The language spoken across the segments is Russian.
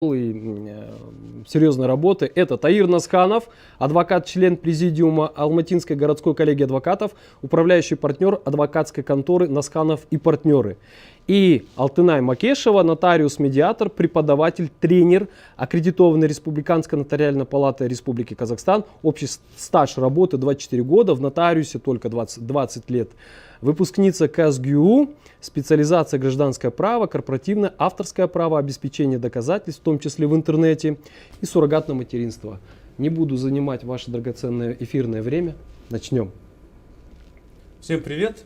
Серьезной работы. Это Таир Насханов, адвокат, член президиума Алматинской городской коллегии адвокатов, управляющий партнер адвокатской конторы Насханов и партнеры. И Алтынай Макешева, нотариус-медиатор, преподаватель, тренер, аккредитованный Республиканской нотариальной палатой Республики Казахстан, общий стаж работы 24 года, в нотариусе только 20 лет. Выпускница КСГУ, специализация гражданское право, корпоративное, авторское право, обеспечение доказательств, в том числе в интернете, и суррогатное материнство. Не буду занимать ваше драгоценное эфирное время. Начнем. Всем привет.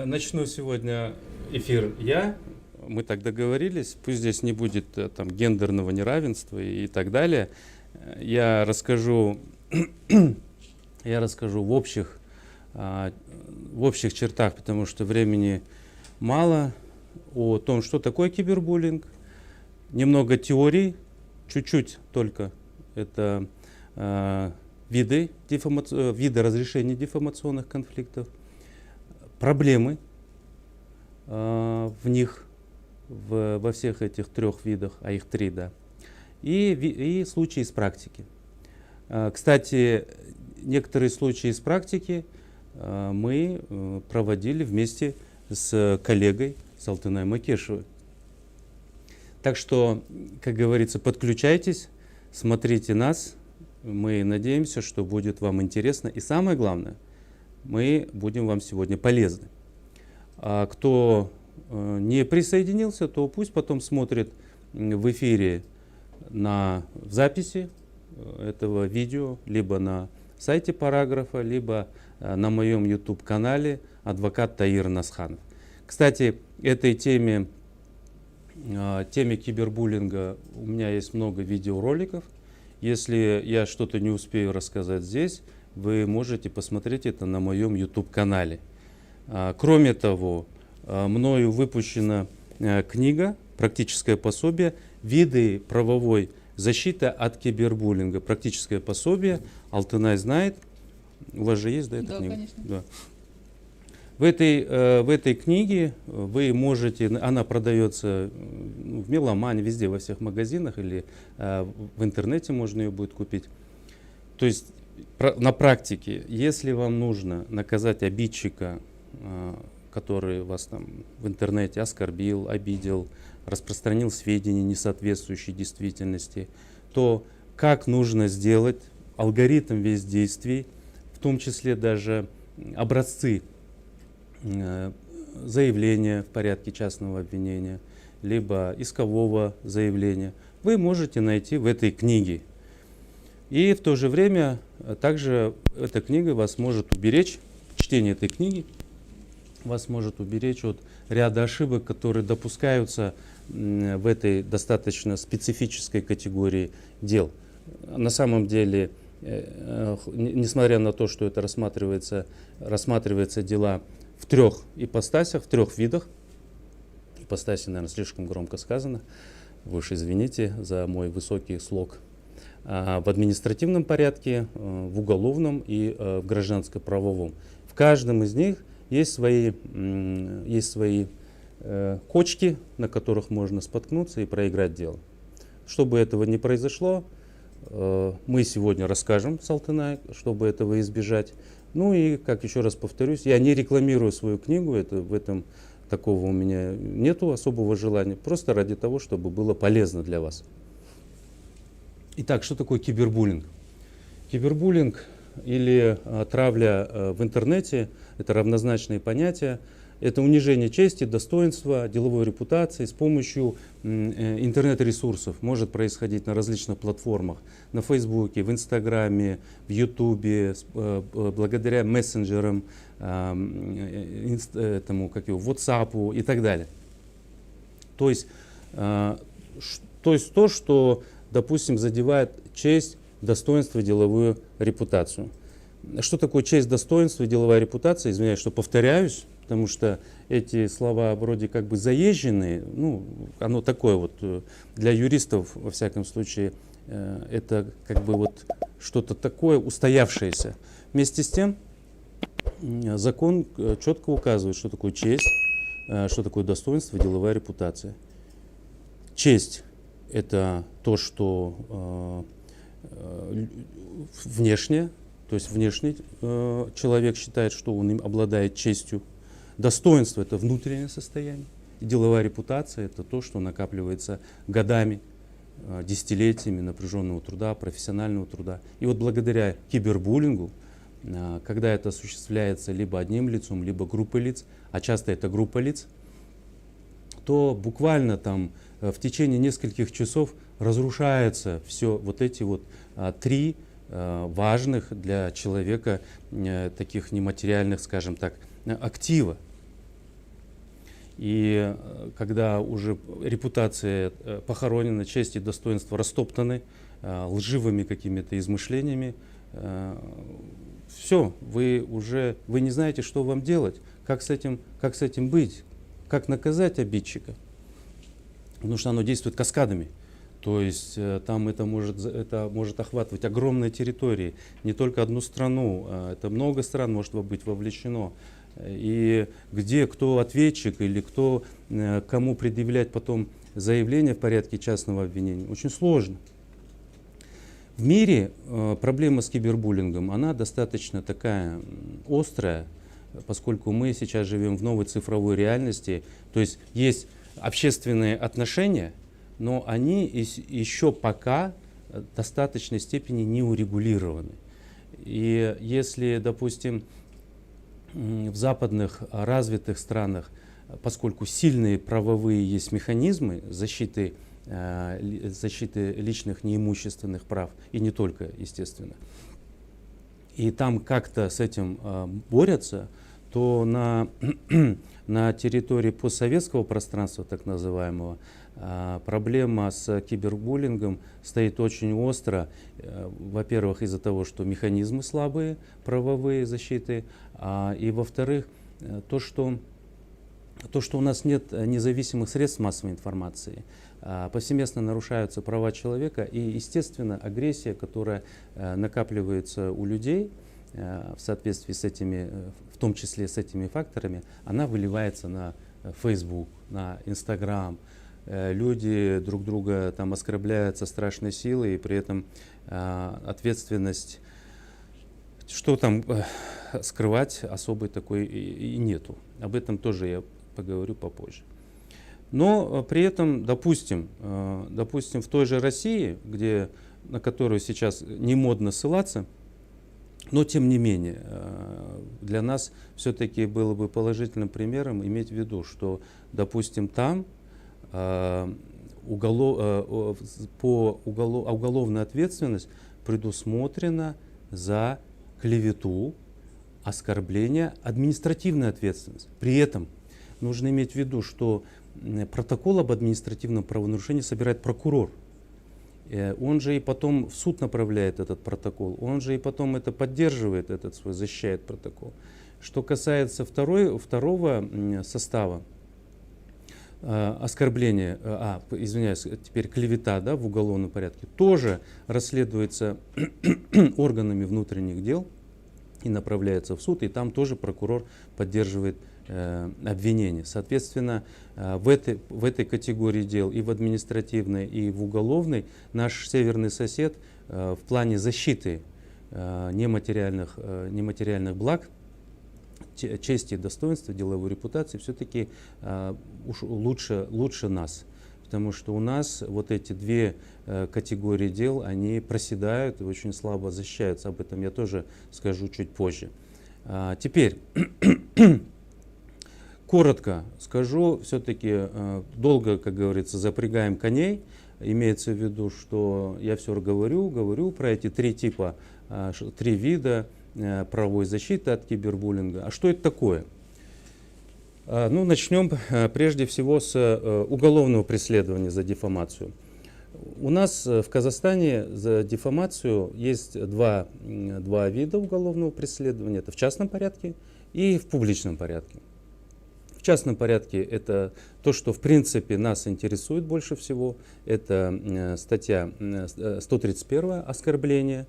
Начну сегодня эфир я. Мы так договорились. Пусть здесь не будет там гендерного неравенства и так далее. Я расскажу в общих чертах, потому что времени мало, о том, что такое кибербуллинг, немного теорий, чуть-чуть только, это виды разрешения дефамационных конфликтов, проблемы в них, во всех этих трех видах, а их три, да, и случаи из практики. Кстати, некоторые случаи из практики мы проводили вместе с коллегой, с Алтынай Макешевой. Так что, как говорится, подключайтесь, смотрите нас. Мы надеемся, что будет вам интересно. И самое главное, мы будем вам сегодня полезны. А кто не присоединился, то пусть потом смотрит в эфире в записи этого видео, либо на сайте Параграфа, либо на моем YouTube-канале адвокат Таир Насханов. Кстати, этой теме кибербуллинга у меня есть много видеороликов. Если я что-то не успею рассказать здесь, вы можете посмотреть это на моем YouTube-канале. Кроме того, мною выпущена книга, практическое пособие «Виды правовой защиты от кибербуллинга». Практическое пособие. Алтынай знает. У вас же есть, да, эта книга? Конечно. Да. В этой книге вы можете, она продается в Меломане, везде, во всех магазинах, или в интернете можно ее будет купить. То есть на практике, если вам нужно наказать обидчика, который вас там в интернете оскорбил, обидел, распространил сведения, не соответствующие действительности, то как нужно сделать, алгоритм весь действий, в том числе даже образцы заявления в порядке частного обвинения, либо искового заявления, вы можете найти в этой книге. И в то же время также эта книга вас может уберечь, чтение этой книги вас может уберечь от ряда ошибок, которые допускаются в этой достаточно специфической категории дел. На самом деле, несмотря на то, что это рассматривается дела в трех ипостасях, в трех видах, ипостаси, наверное, слишком громко сказано, вы уж извините за мой высокий слог, в административном порядке, в уголовном и в гражданско-правовом. В каждом из них есть свои кочки, на которых можно споткнуться и проиграть дело. Чтобы этого не произошло, мы сегодня расскажем с Алтынай, чтобы этого избежать. Ну и, как еще раз повторюсь, я не рекламирую свою книгу, в этом такого у меня нету особого желания, просто ради того, чтобы было полезно для вас. Итак, что такое кибербуллинг? Кибербуллинг или травля в интернете – это равнозначные понятия. Это унижение чести, достоинства, деловой репутации с помощью интернет-ресурсов. Может происходить на различных платформах, на Фейсбуке, в Инстаграме, в Ютубе, благодаря мессенджерам, WhatsApp и так далее. То есть то, что, допустим, задевает честь, достоинство, деловую репутацию. Что такое честь, достоинство и деловая репутация? Извиняюсь, что повторяюсь, потому что эти слова вроде как бы заезженные, оно такое вот для юристов, во всяком случае, это как бы вот что-то такое устоявшееся. Вместе с тем, закон четко указывает, что такое честь, что такое достоинство и деловая репутация. Честь это то, что внешне, то есть внешний человек считает, что он им обладает честью. Достоинство — это внутреннее состояние. И деловая репутация — это то, что накапливается годами, десятилетиями напряженного труда, профессионального труда. И вот благодаря кибербуллингу, когда это осуществляется либо одним лицом, либо группой лиц, а часто это группа лиц, то буквально там в течение нескольких часов разрушается все вот эти вот три важных для человека таких нематериальных, скажем так, актива. И когда уже репутация похоронена, честь и достоинство растоптаны лживыми какими-то измышлениями, все, вы не знаете, что вам делать, как с этим быть, как наказать обидчика, потому что оно действует каскадами. То есть там это может охватывать огромные территории, не только одну страну, это много стран может быть вовлечено. И где кто ответчик или кто кому предъявлять потом заявление в порядке частного обвинения, очень сложно. В мире проблема с кибербуллингом, она достаточно такая острая, поскольку мы сейчас живем в новой цифровой реальности, то есть есть общественные отношения, но они еще пока в достаточной степени не урегулированы. И если, допустим, в западных развитых странах, поскольку сильные правовые есть механизмы защиты личных неимущественных прав, и не только, естественно, и там как-то с этим борются, то на территории постсоветского пространства, так называемого, проблема с кибербуллингом стоит очень остро. Во-первых, из-за того, что механизмы слабые, правовые защиты, и во-вторых, то, что у нас нет независимых средств массовой информации. Повсеместно нарушаются права человека, и, естественно, агрессия, которая накапливается у людей в соответствии с этими, в том числе с этими факторами, она выливается на Facebook, на Instagram. Люди друг друга там оскорбляют со страшной силой, и при этом ответственность, что там скрывать, особой такой и нету. Об этом тоже я поговорю попозже. Но при этом, допустим, в той же России, на которую сейчас не модно ссылаться, но тем не менее, для нас все-таки было бы положительным примером иметь в виду, что, допустим, там уголовная ответственность предусмотрена за клевету, оскорбление, административная ответственность. При этом нужно иметь в виду, что протокол об административном правонарушении собирает прокурор. Он же и потом в суд направляет этот протокол, он же и потом это поддерживает, защищает протокол. Что касается второго состава, оскорбление, теперь клевета, да, в уголовном порядке, тоже расследуется органами внутренних дел и направляется в суд, и там тоже прокурор поддерживает обвинение. Соответственно, в этой категории дел, и в административной, и в уголовной, наш северный сосед в плане защиты нематериальных благ, чести и достоинства, деловой репутации все-таки лучше нас. Потому что у нас вот эти две категории дел, они проседают и очень слабо защищаются. Об этом я тоже скажу чуть позже. Теперь, коротко скажу, все-таки долго, как говорится, запрягаем коней. Имеется в виду, что я все говорю про эти три вида правовой защиты от кибербуллинга. А что это такое? Ну, начнем прежде всего с уголовного преследования за дифамацию. У нас в Казахстане за дифамацию есть два вида уголовного преследования. Это в частном порядке и в публичном порядке. В частном порядке это то, что в принципе нас интересует больше всего. Это статья 131 «Оскорбление».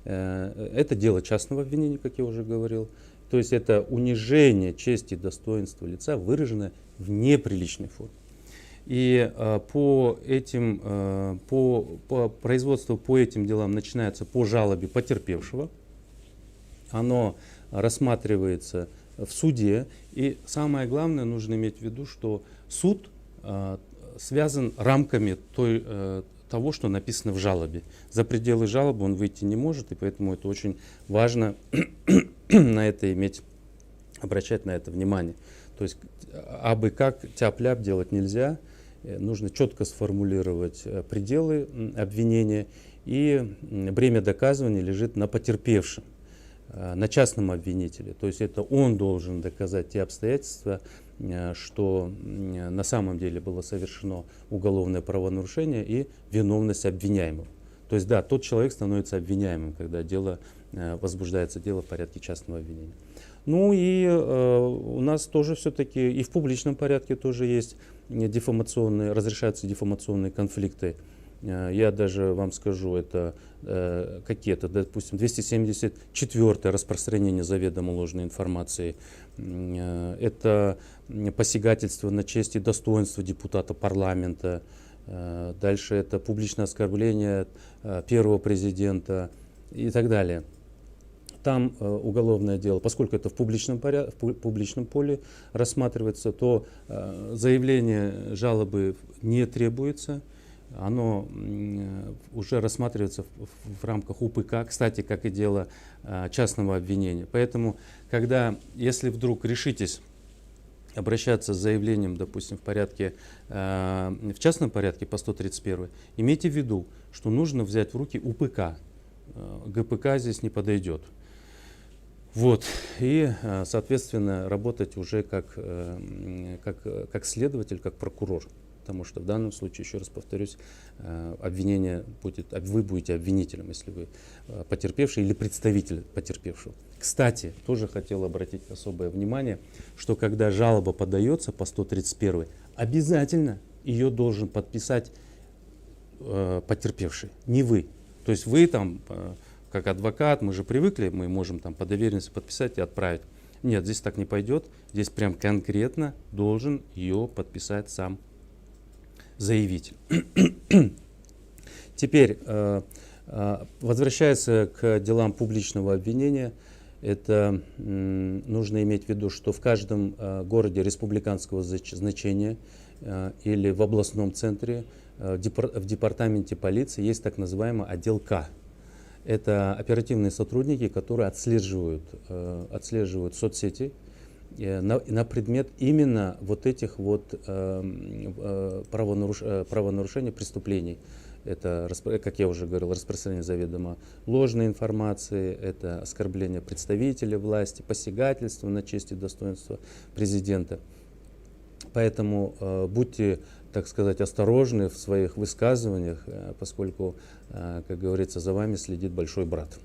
Это дело частного обвинения, как я уже говорил. То есть это унижение чести и достоинства лица, выраженное в неприличной форме. И по производству по этим делам начинается по жалобе потерпевшего. Оно рассматривается в суде. И самое главное, нужно иметь в виду, что суд связан рамками того, что написано в жалобе. За пределы жалобы он выйти не может, и поэтому это очень важно на это обращать на это внимание. То есть абы как тяп-ляп делать нельзя, нужно четко сформулировать пределы обвинения, и бремя доказывания лежит на потерпевшем, на частном обвинителе. То есть это он должен доказать те обстоятельства, что на самом деле было совершено уголовное правонарушение и виновность обвиняемого. То есть да, тот человек становится обвиняемым, когда возбуждается дело в порядке частного обвинения. Ну и у нас тоже все-таки и в публичном порядке тоже есть разрешаются дефамационные конфликты. Я даже вам скажу, это какие-то, допустим, 274 распространение заведомо ложной информации. Это посягательство на честь и достоинство депутата парламента. Дальше это публичное оскорбление первого президента и так далее. Там уголовное дело, поскольку это в публичном поле рассматривается, то заявление жалобы не требуется. Оно уже рассматривается в рамках УПК, кстати, как и дело частного обвинения. Поэтому, если вдруг решитесь обращаться с заявлением, допустим, в частном порядке по 131, имейте в виду, что нужно взять в руки УПК. ГПК здесь не подойдет. Вот. И, соответственно, работать уже как следователь, как прокурор. Потому что в данном случае, еще раз повторюсь, вы будете обвинителем, если вы потерпевший или представитель потерпевшего. Кстати, тоже хотел обратить особое внимание, что когда жалоба подается по 131, обязательно ее должен подписать потерпевший, не вы. То есть вы там, как адвокат, мы же привыкли, мы можем там по доверенности подписать и отправить. Нет, здесь так не пойдет. Здесь прям конкретно должен ее подписать сам заявитель. Теперь, возвращаясь к делам публичного обвинения, это нужно иметь в виду, что в каждом городе республиканского значения или в областном центре в департаменте полиции есть так называемый отдел К. Это оперативные сотрудники, которые отслеживают соцсети на предмет именно вот этих вот правонарушений, преступлений. Это, как я уже говорил, распространение заведомо ложной информации, это оскорбление представителя власти, посягательство на честь и достоинство президента. Поэтому будьте, так сказать, осторожны в своих высказываниях, поскольку, как говорится, за вами следит большой брат.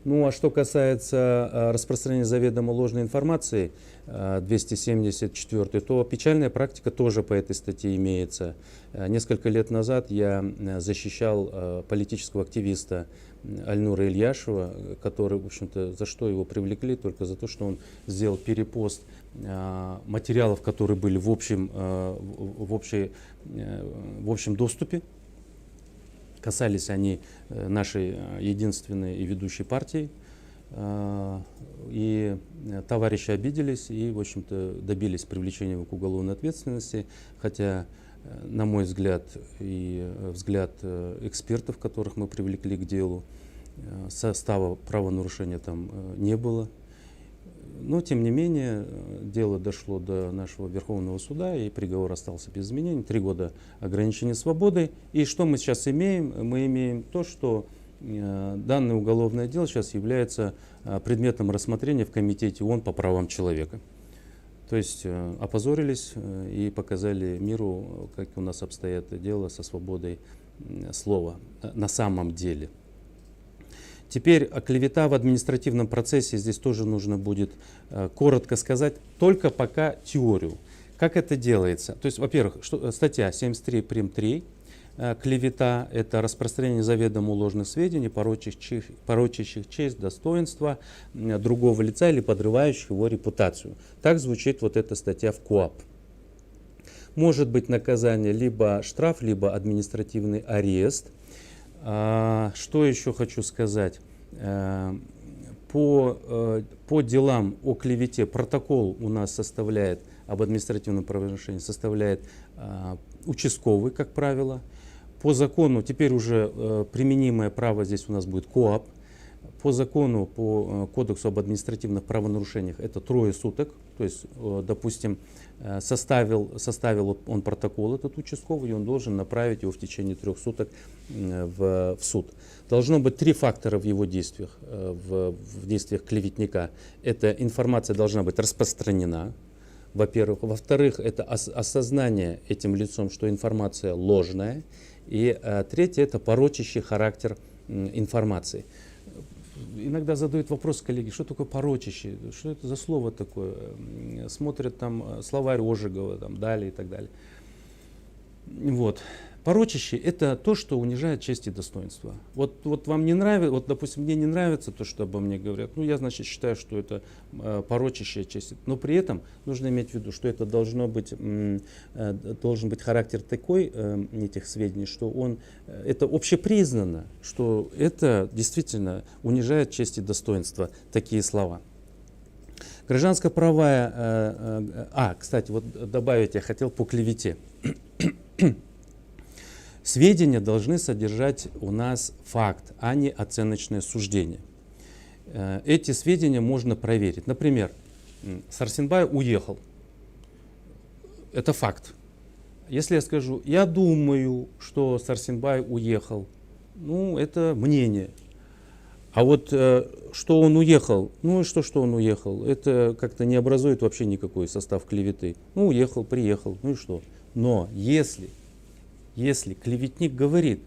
Ну а что касается распространения заведомо ложной информации, 274, то печальная практика тоже по этой статье имеется. Несколько лет назад я защищал политического активиста Альнура Ильяшева, который, в общем-то, за что его привлекли? Только за то, что он сделал перепост материалов, которые были в общем доступе. Касались они нашей единственной и ведущей партии. И товарищи обиделись и, в общем-то, добились привлечения его к уголовной ответственности. Хотя, на мой взгляд, и взгляд экспертов, которых мы привлекли к делу, состава правонарушения там не было. Но, тем не менее, дело дошло до нашего Верховного суда, и приговор остался без изменений. 3 года ограничения свободы. И что мы сейчас имеем? Мы имеем то, что данное уголовное дело сейчас является предметом рассмотрения в Комитете ООН по правам человека. То есть опозорились и показали миру, как у нас обстоят дела со свободой слова на самом деле. Теперь клевета в административном процессе, здесь тоже нужно будет коротко сказать, только пока теорию. Как это делается? То есть, во-первых, статья 73 прим. 3, клевета – это распространение заведомо ложных сведений, порочащих честь, достоинство другого лица или подрывающих его репутацию. Так звучит вот эта статья в КоАП. Может быть наказание либо штраф, либо административный арест. Что еще хочу сказать? По делам о клевете протокол у нас составляет, об административном правонарушении составляет участковый, как правило. По закону, теперь уже применимое право здесь у нас будет КоАП. По закону, по кодексу об административных правонарушениях это 3 суток. То есть, допустим, составил он протокол, этот участковый, и он должен направить его в течение 3 суток в суд. Должно быть 3 фактора в его действиях, в действиях клеветника. Эта информация должна быть распространена, во-первых. Во-вторых, это осознание этим лицом, что информация ложная. И третье, это порочащий характер информации. Иногда задают вопрос коллеги, что такое порочащий, что это за слово такое, смотрят там словарь Ожегова, там, далее и так далее. Вот. Порочащий — это то, что унижает честь и достоинство. Вот вам не нравится, вот, допустим, мне не нравится то, что обо мне говорят, ну я, значит, считаю, что это порочащая честь. Но при этом нужно иметь в виду, что это должен быть характер такой этих сведений, что это общепризнано, что это действительно унижает честь и достоинство, такие слова. Гражданско-правовая, кстати, вот добавить я хотел по клевете. Сведения должны содержать у нас факт, а не оценочное суждение. Эти сведения можно проверить. Например, Сарсенбай уехал. Это факт. Если я скажу, я думаю, что Сарсенбай уехал, ну, это мнение. А вот что он уехал, ну и что он уехал, это как-то не образует вообще никакой состав клеветы. Ну, уехал, приехал, ну и что. Но если клеветник говорит,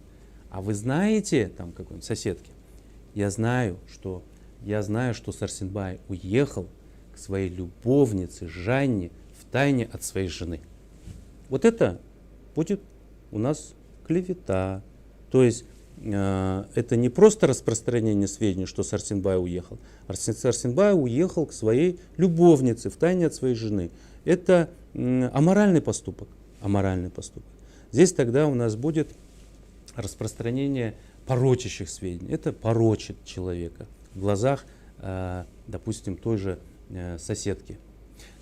а вы знаете, там какой-нибудь соседке, я знаю, что Сарсенбай уехал к своей любовнице Жанне втайне от своей жены. Вот это будет у нас клевета. То есть это не просто распространение сведений, что Сарсенбай уехал. Сарсенбай уехал к своей любовнице втайне от своей жены. Это аморальный поступок. Аморальный поступок. Здесь тогда у нас будет распространение порочащих сведений. Это порочит человека в глазах, допустим, той же соседки.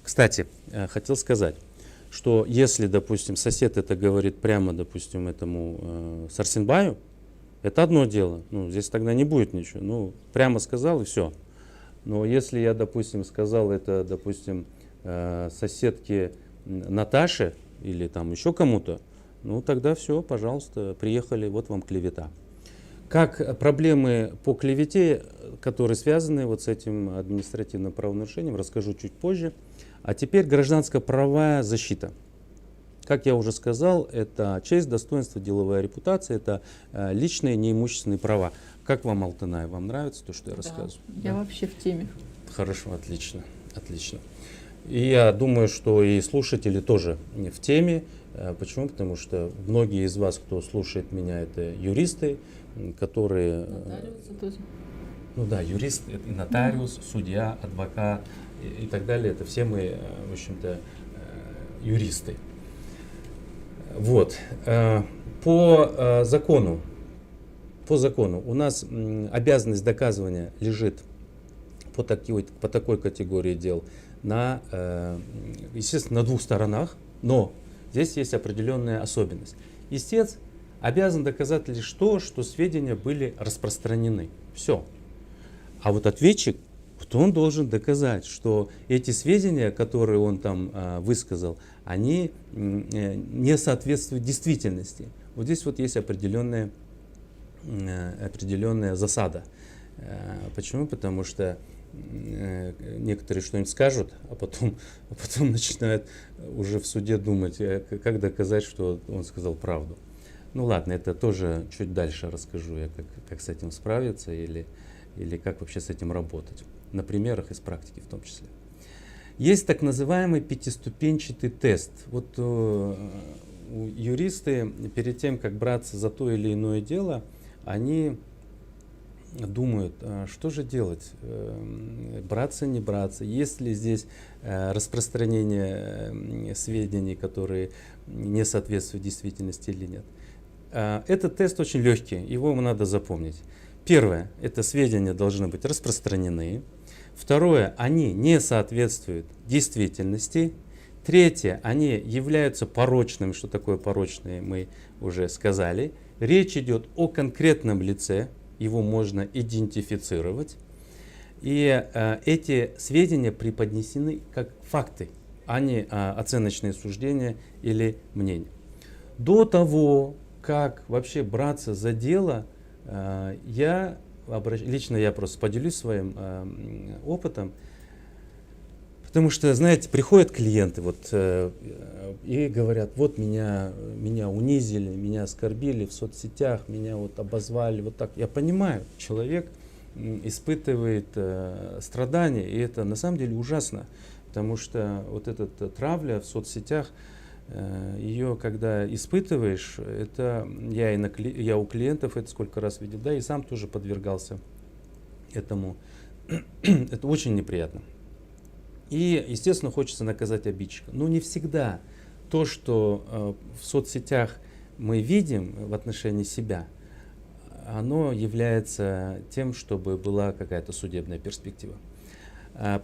Кстати, хотел сказать, что если, допустим, сосед это говорит прямо, допустим, этому Сарсенбаю, это одно дело. Ну, здесь тогда не будет ничего. Ну, прямо сказал и все. Но если я, допустим, сказал это, допустим, соседке Наташе или там еще кому-то, ну тогда все, пожалуйста, приехали, вот вам клевета. Как проблемы по клевете, которые связаны вот с этим административным правонарушением, расскажу чуть позже. А теперь гражданско-правовая защита. Как я уже сказал, это честь, достоинство, деловая репутация, это личные неимущественные права. Как вам, Алтынай, вам нравится то, что я рассказываю? Я вообще в теме. Хорошо, отлично, отлично. И я думаю, что и слушатели тоже в теме. Почему? Потому что многие из вас, кто слушает меня, это юристы, которые... Нотариусы тоже. Ну да, юрист, и нотариус, судья, адвокат и так далее. Это все мы, в общем-то, юристы. Вот. По закону у нас обязанность доказывания лежит по такой категории дел естественно, на 2 сторонах, но здесь есть определенная особенность. Истец обязан доказать лишь то, что сведения были распространены. Все. А вот ответчик, он должен доказать, что эти сведения, которые он там высказал, они не соответствуют действительности. Вот здесь вот есть определенная засада. Почему? Потому что некоторые что-нибудь скажут, а потом начинают уже в суде думать, как доказать, что он сказал правду. Ну ладно, это тоже чуть дальше расскажу я, как с этим справиться или как вообще с этим работать. На примерах из практики в том числе. Есть так называемый 5-ступенчатый тест. Вот юристы перед тем, как браться за то или иное дело, они думают, что же делать, браться, не браться, есть ли здесь распространение сведений, которые не соответствуют действительности или нет. Этот тест очень легкий, его надо запомнить. Первое, это сведения должны быть распространены. Второе, они не соответствуют действительности. Третье, они являются порочными. Что такое порочные, мы уже сказали. Речь идет о конкретном лице, его можно идентифицировать. И эти сведения преподнесены как факты, а не оценочные суждения или мнения. До того, как вообще браться за дело, лично я просто поделюсь своим опытом, потому что, знаете, приходят клиенты и говорят, вот меня унизили, меня оскорбили в соцсетях, меня вот обозвали, вот так. Я понимаю, человек испытывает страдания, и это на самом деле ужасно, потому что вот эта травля в соцсетях, ее когда испытываешь, это я у клиентов это сколько раз видел, да, и сам тоже подвергался этому. Это очень неприятно. И, естественно, хочется наказать обидчика. Но не всегда то, что в соцсетях мы видим в отношении себя, оно является тем, чтобы была какая-то судебная перспектива.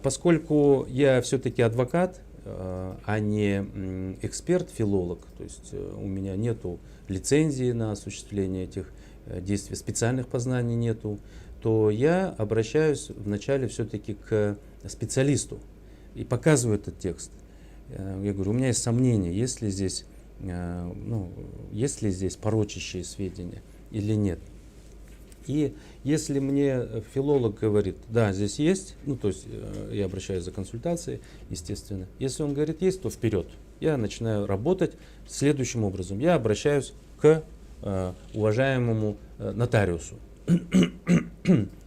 Поскольку я все-таки адвокат, а не эксперт, филолог, то есть у меня нету лицензии на осуществление этих действий, специальных познаний нету, то я обращаюсь вначале все-таки к специалисту и показываю этот текст. Я говорю, у меня есть сомнения, есть ли здесь порочащие сведения или нет. И если мне филолог говорит, да, здесь есть, то есть я обращаюсь за консультацией, естественно. Если он говорит есть, то вперед. Я начинаю работать следующим образом. Я обращаюсь к уважаемому нотариусу.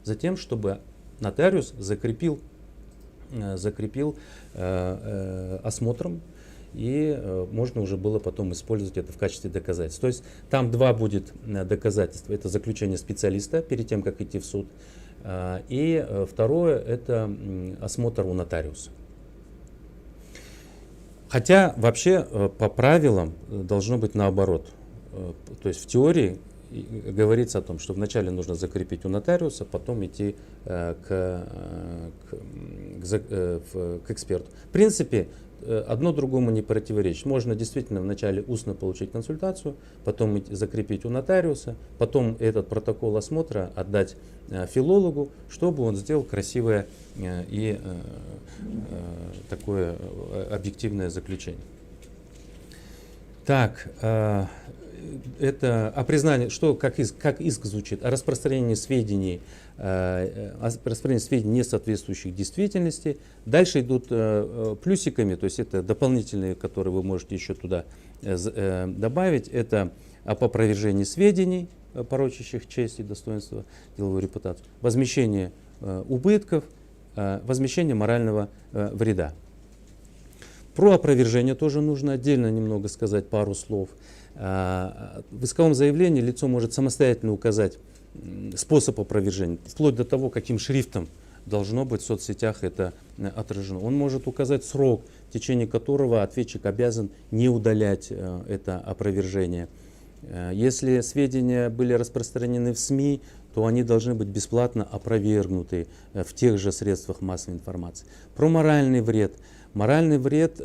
Затем, чтобы нотариус закрепил осмотром, и можно уже было потом использовать это в качестве доказательств. То есть там два будет доказательства. Это заключение специалиста перед тем, как идти в суд. И второе, это осмотр у нотариуса. Хотя вообще по правилам должно быть наоборот. То есть в теории говорится о том, что вначале нужно закрепить у нотариуса, потом идти к эксперту. В принципе, одно другому не противоречит. Можно действительно вначале устно получить консультацию, потом закрепить у нотариуса, потом этот протокол осмотра отдать филологу, чтобы он сделал красивое и такое объективное заключение. Так, это о признании, как иск звучит, о распространении сведений, не соответствующих действительности. Дальше идут плюсиками, то есть это дополнительные, которые вы можете еще туда добавить. Это об опровержении сведений, порочащих честь и достоинство, деловую репутацию, возмещение убытков, возмещение морального вреда. Про опровержение тоже нужно отдельно немного сказать пару слов. В исковом заявлении лицо может самостоятельно указать способ опровержения, вплоть до того, каким шрифтом должно быть в соцсетях это отражено. Он может указать срок, в течение которого ответчик обязан не удалять это опровержение. Если сведения были распространены в СМИ, то они должны быть бесплатно опровергнуты в тех же средствах массовой информации. Про моральный вред. Моральный вред,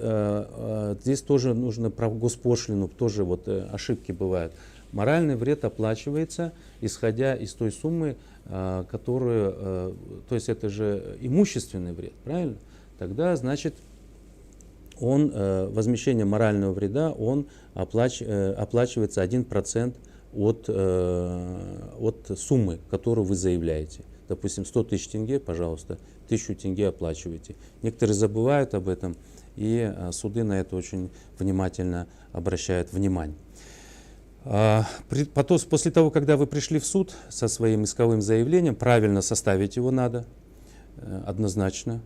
здесь тоже нужно про госпошлину, тоже ошибки бывают. Моральный вред оплачивается, исходя из той суммы, которую, то есть это же имущественный вред, правильно? Тогда, значит, возмещение морального вреда, он оплачивается 1% от суммы, которую вы заявляете. Допустим, 100 тысяч тенге, пожалуйста, 1000 тенге оплачивайте. Некоторые забывают об этом, и суды на это очень внимательно обращают внимание. После того, когда вы пришли в суд со своим исковым заявлением, правильно составить его надо, однозначно.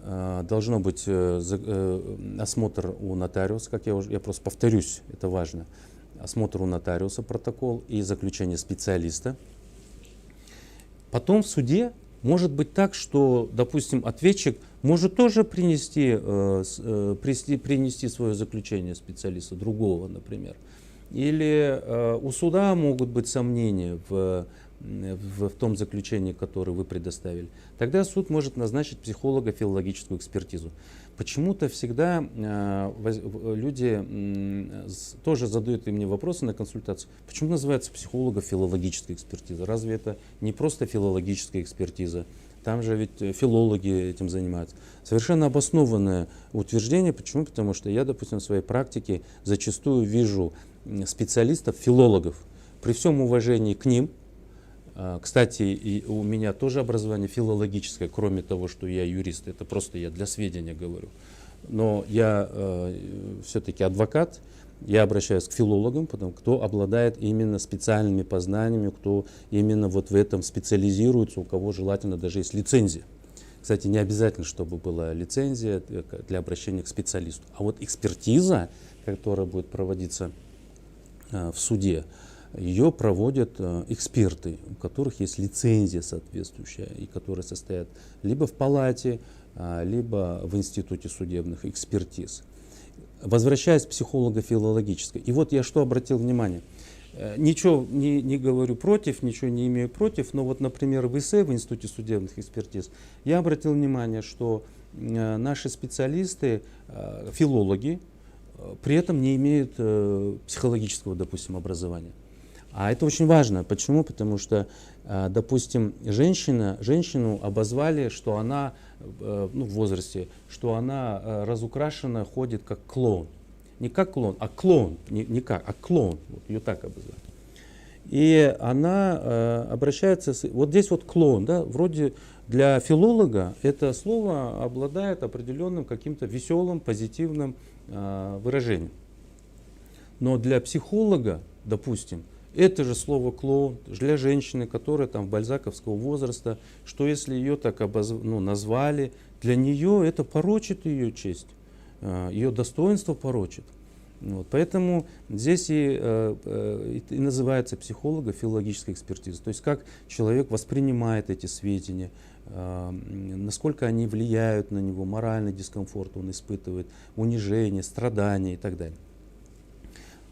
Должно быть осмотр у нотариуса, как я просто повторюсь, это важно. Осмотр у нотариуса, протокол и заключение специалиста. Потом в суде может быть так, что, допустим, ответчик может тоже принести свое заключение специалиста, другого, например. Или у суда могут быть сомнения в том заключении, которое вы предоставили. Тогда суд может назначить психолого-филологическую экспертизу. Почему-то всегда люди тоже задают мне вопросы на консультацию. Почему называется психолого-филологическая экспертиза? Разве это не просто филологическая экспертиза? Там же ведь филологи этим занимаются. Совершенно обоснованное утверждение. Почему? Потому что я, допустим, в своей практике зачастую вижу специалистов, филологов. При всем уважении к ним, кстати, и у меня тоже образование филологическое, кроме того, что я юрист, это просто я для сведения говорю. Но я все-таки адвокат, я обращаюсь к филологам, кто обладает именно специальными познаниями, кто именно вот в этом специализируется, у кого желательно даже есть лицензия. Кстати, не обязательно, чтобы была лицензия для обращения к специалисту. А вот экспертиза, которая будет проводиться в суде, ее проводят эксперты, у которых есть лицензия соответствующая, и которые состоят либо в палате, либо в институте судебных экспертиз. Возвращаясь к психолого-филологической. И вот я что обратил внимание. Ничего не говорю против, ничего не имею против, но вот, например, в ИСЭ, в Институте судебных экспертиз, я обратил внимание, что наши специалисты, филологи, при этом не имеют психологического, допустим, образования. А это очень важно. Почему? Потому что, допустим, женщину обозвали, что она в возрасте, что она разукрашена, ходит как клоун. Не как клоун, а клоун. Не как, а клоун. Вот, ее так обозвали. И она обращается, вот здесь вот клоун, да, вроде для филолога это слово обладает определенным каким-то веселым, позитивным выражением. Но для психолога, допустим, это же слово клоун для женщины, которая там бальзаковского возраста, что если ее так назвали, для нее это порочит ее честь, ее достоинство порочит. Вот, поэтому здесь и называется психолого-филологическая экспертиза. То есть как человек воспринимает эти сведения, насколько они влияют на него, моральный дискомфорт он испытывает, унижение, страдания и так далее.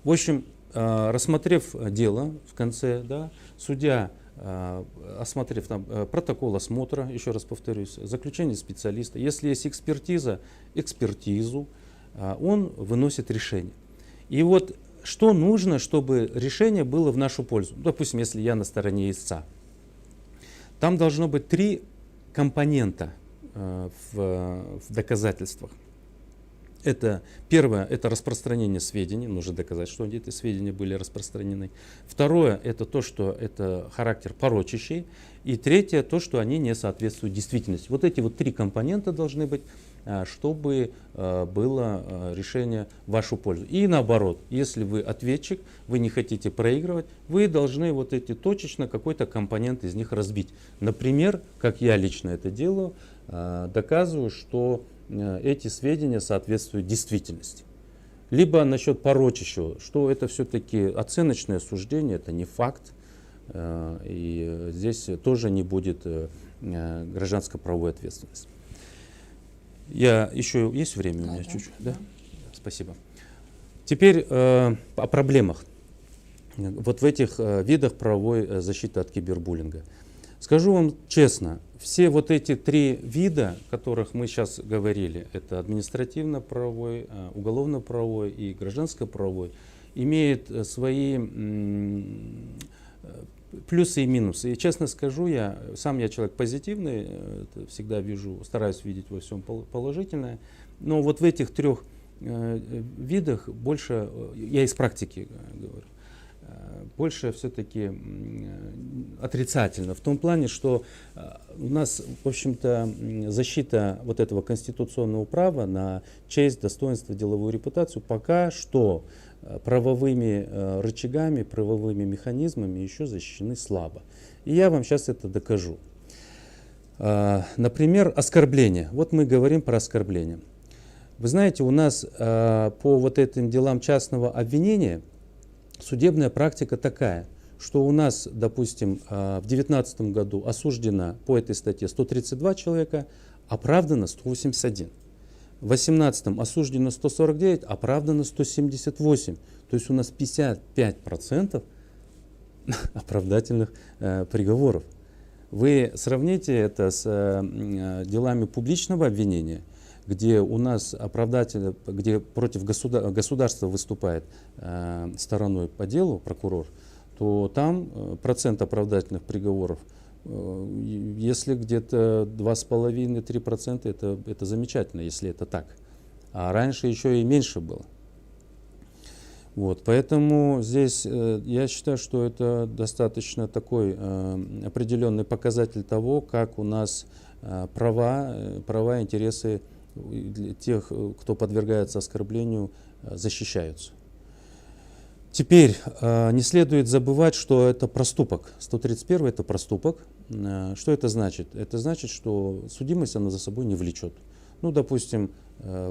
В общем, рассмотрев дело в конце, да, судья, осмотрев там протокол осмотра, еще раз повторюсь, заключение специалиста, если есть экспертиза, экспертизу, он выносит решение. И вот что нужно, чтобы решение было в нашу пользу? Допустим, если я на стороне истца. Там должно быть 3 компонента в доказательствах. Это первое, это распространение сведений, нужно доказать, что эти сведения были распространены. Второе, это то, что это характер порочащий. И третье, то, что они не соответствуют действительности. Вот эти вот 3 компонента должны быть, чтобы было решение в вашу пользу. И наоборот, если вы ответчик, вы не хотите проигрывать, вы должны вот эти точечно какой-то компонент из них разбить. Например, как я лично это делаю, доказываю, что эти сведения соответствуют действительности. Либо насчет порочащего, что это все-таки оценочное суждение, это не факт, и здесь тоже не будет гражданско-правовой ответственности. Еще есть время у меня чуть-чуть? Да? Спасибо. Теперь о проблемах. Вот в этих видах правовой защиты от кибербуллинга. Скажу вам честно, все вот эти 3 вида, о которых мы сейчас говорили, это административно-правовой, уголовно-правовой и гражданско-правовой, имеют свои плюсы и минусы. И честно скажу, сам я человек позитивный, всегда стараюсь видеть во всем положительное, но вот в этих 3 видах больше, я из практики говорю, больше все-таки отрицательно, в том плане, что у нас, в общем-то, защита вот этого конституционного права на честь, достоинство, деловую репутацию пока что правовыми рычагами, правовыми механизмами еще защищены слабо. И я вам сейчас это докажу. Например, оскорбление. Вот мы говорим про оскорбление. Вы знаете, у нас по вот этим делам частного обвинения судебная практика такая, что у нас, допустим, в 2019 году осуждено по этой статье 132 человека, оправдано 181. В 2018 осуждено 149, оправдано 178. То есть у нас 55% оправдательных приговоров. Вы сравните это с делами публичного обвинения, где у нас оправдатель, где против государства выступает стороной по делу прокурор, то там процент оправдательных приговоров, если где-то 2,5-3%, это замечательно, если это так. А раньше еще и меньше было. Вот, поэтому здесь я считаю, что это достаточно такой определенный показатель того, как у нас права, интересы тех, кто подвергается оскорблению, защищаются. Теперь не следует забывать, что это проступок. 131 это проступок. Что это значит? Это значит, что судимость она за собой не влечет. Ну, допустим,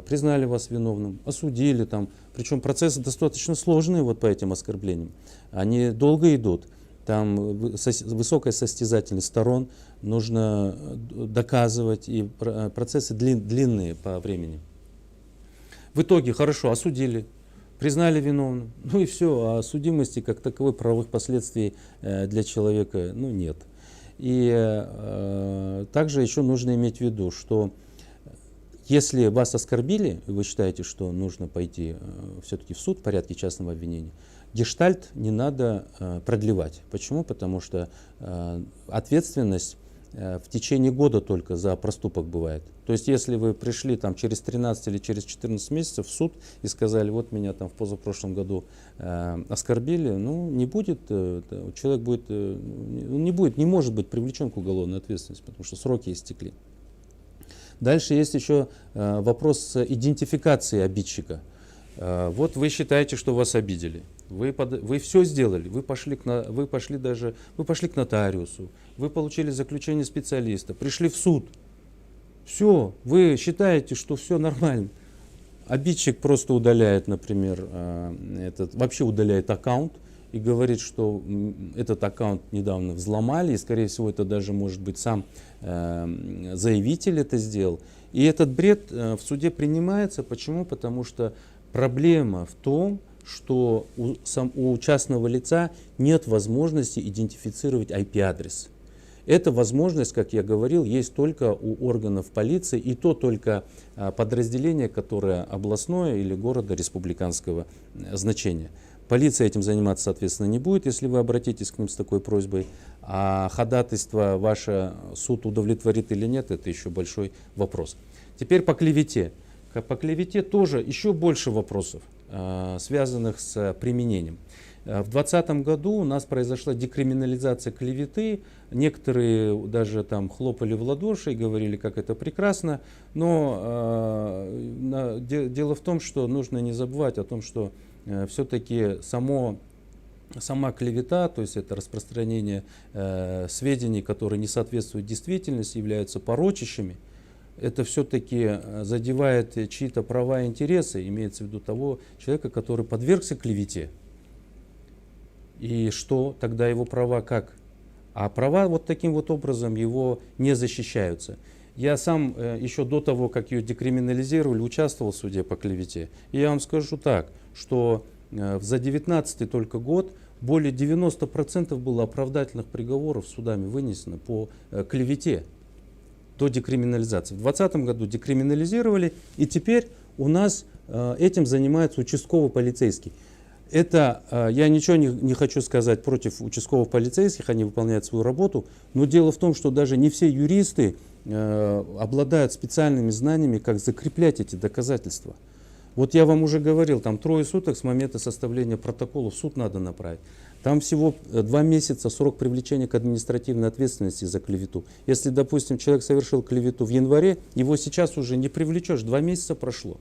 признали вас виновным, осудили там. Причем процессы достаточно сложные вот по этим оскорблениям. Они долго идут. Там высокая состязательность сторон, нужно доказывать, и процессы длинные по времени. В итоге хорошо осудили, признали виновным, ну и все, а судимости как таковой правовых последствий для человека нет. И также еще нужно иметь в виду, что если вас оскорбили, и вы считаете, что нужно пойти все-таки в суд в порядке частного обвинения, гештальт не надо продлевать. Почему? Потому что ответственность в течение года только за проступок бывает. То есть если вы пришли там, через 13 или через 14 месяцев в суд и сказали, вот меня там в позапрошлом году оскорбили, не будет, человек будет, не может быть привлечен к уголовной ответственности, потому что сроки истекли. Дальше есть еще вопрос идентификации обидчика. Вот вы считаете, что вас обидели. Вы все сделали, вы пошли к нотариусу, вы получили заключение специалиста, пришли в суд. Все, вы считаете, что все нормально. Обидчик просто удаляет, например, вообще удаляет аккаунт и говорит, что этот аккаунт недавно взломали, и, скорее всего, это даже, может быть, сам заявитель это сделал. И этот бред в суде принимается. Почему? Потому что проблема в том, что у частного лица нет возможности идентифицировать IP-адрес. Эта возможность, как я говорил, есть только у органов полиции, и то только подразделение, которое областное или города республиканского значения. Полиция этим заниматься, соответственно, не будет, если вы обратитесь к ним с такой просьбой. А ходатайство ваше суд удовлетворит или нет, это еще большой вопрос. Теперь по клевете. По клевете тоже еще больше вопросов, связанных с применением. В 2020 году у нас произошла декриминализация клеветы. Некоторые даже там хлопали в ладоши и говорили, как это прекрасно. Но дело в том, что нужно не забывать о том, что все-таки сама клевета, то есть это распространение сведений, которые не соответствуют действительности, являются порочащими. Это все-таки задевает чьи-то права и интересы, имеется в виду того человека, который подвергся клевете. И что тогда его права как? А права вот таким вот образом его не защищаются. Я сам еще до того, как ее декриминализировали, участвовал в суде по клевете. И я вам скажу так, что за 2019 только год более 90% было оправдательных приговоров судами вынесено по клевете до декриминализации. В 2020 году декриминализировали, и теперь у нас этим занимается участковый полицейский. Это, я ничего не хочу сказать против участковых полицейских, они выполняют свою работу, но дело в том, что даже не все юристы обладают специальными знаниями, как закреплять эти доказательства. Вот я вам уже говорил, там 3 суток с момента составления протокола в суд надо направить. Там всего 2 месяца срок привлечения к административной ответственности за клевету. Если, допустим, человек совершил клевету в январе, его сейчас уже не привлечешь, 2 месяца прошло.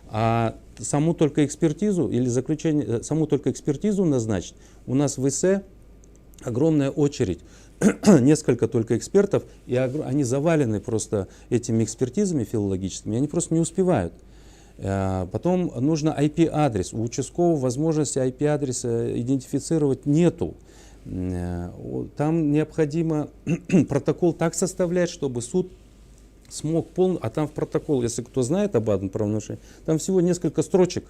А саму только экспертизу или заключение, саму только экспертизу назначить, у нас в ИС огромная очередь, несколько только экспертов, и они завалены просто этими экспертизами филологическими, они просто не успевают. Потом нужно IP-адрес. У участкового возможности IP-адреса идентифицировать нету. Там необходимо протокол так составлять, чтобы суд смог а там в протокол, если кто знает об адом правонарушении, там всего несколько строчек.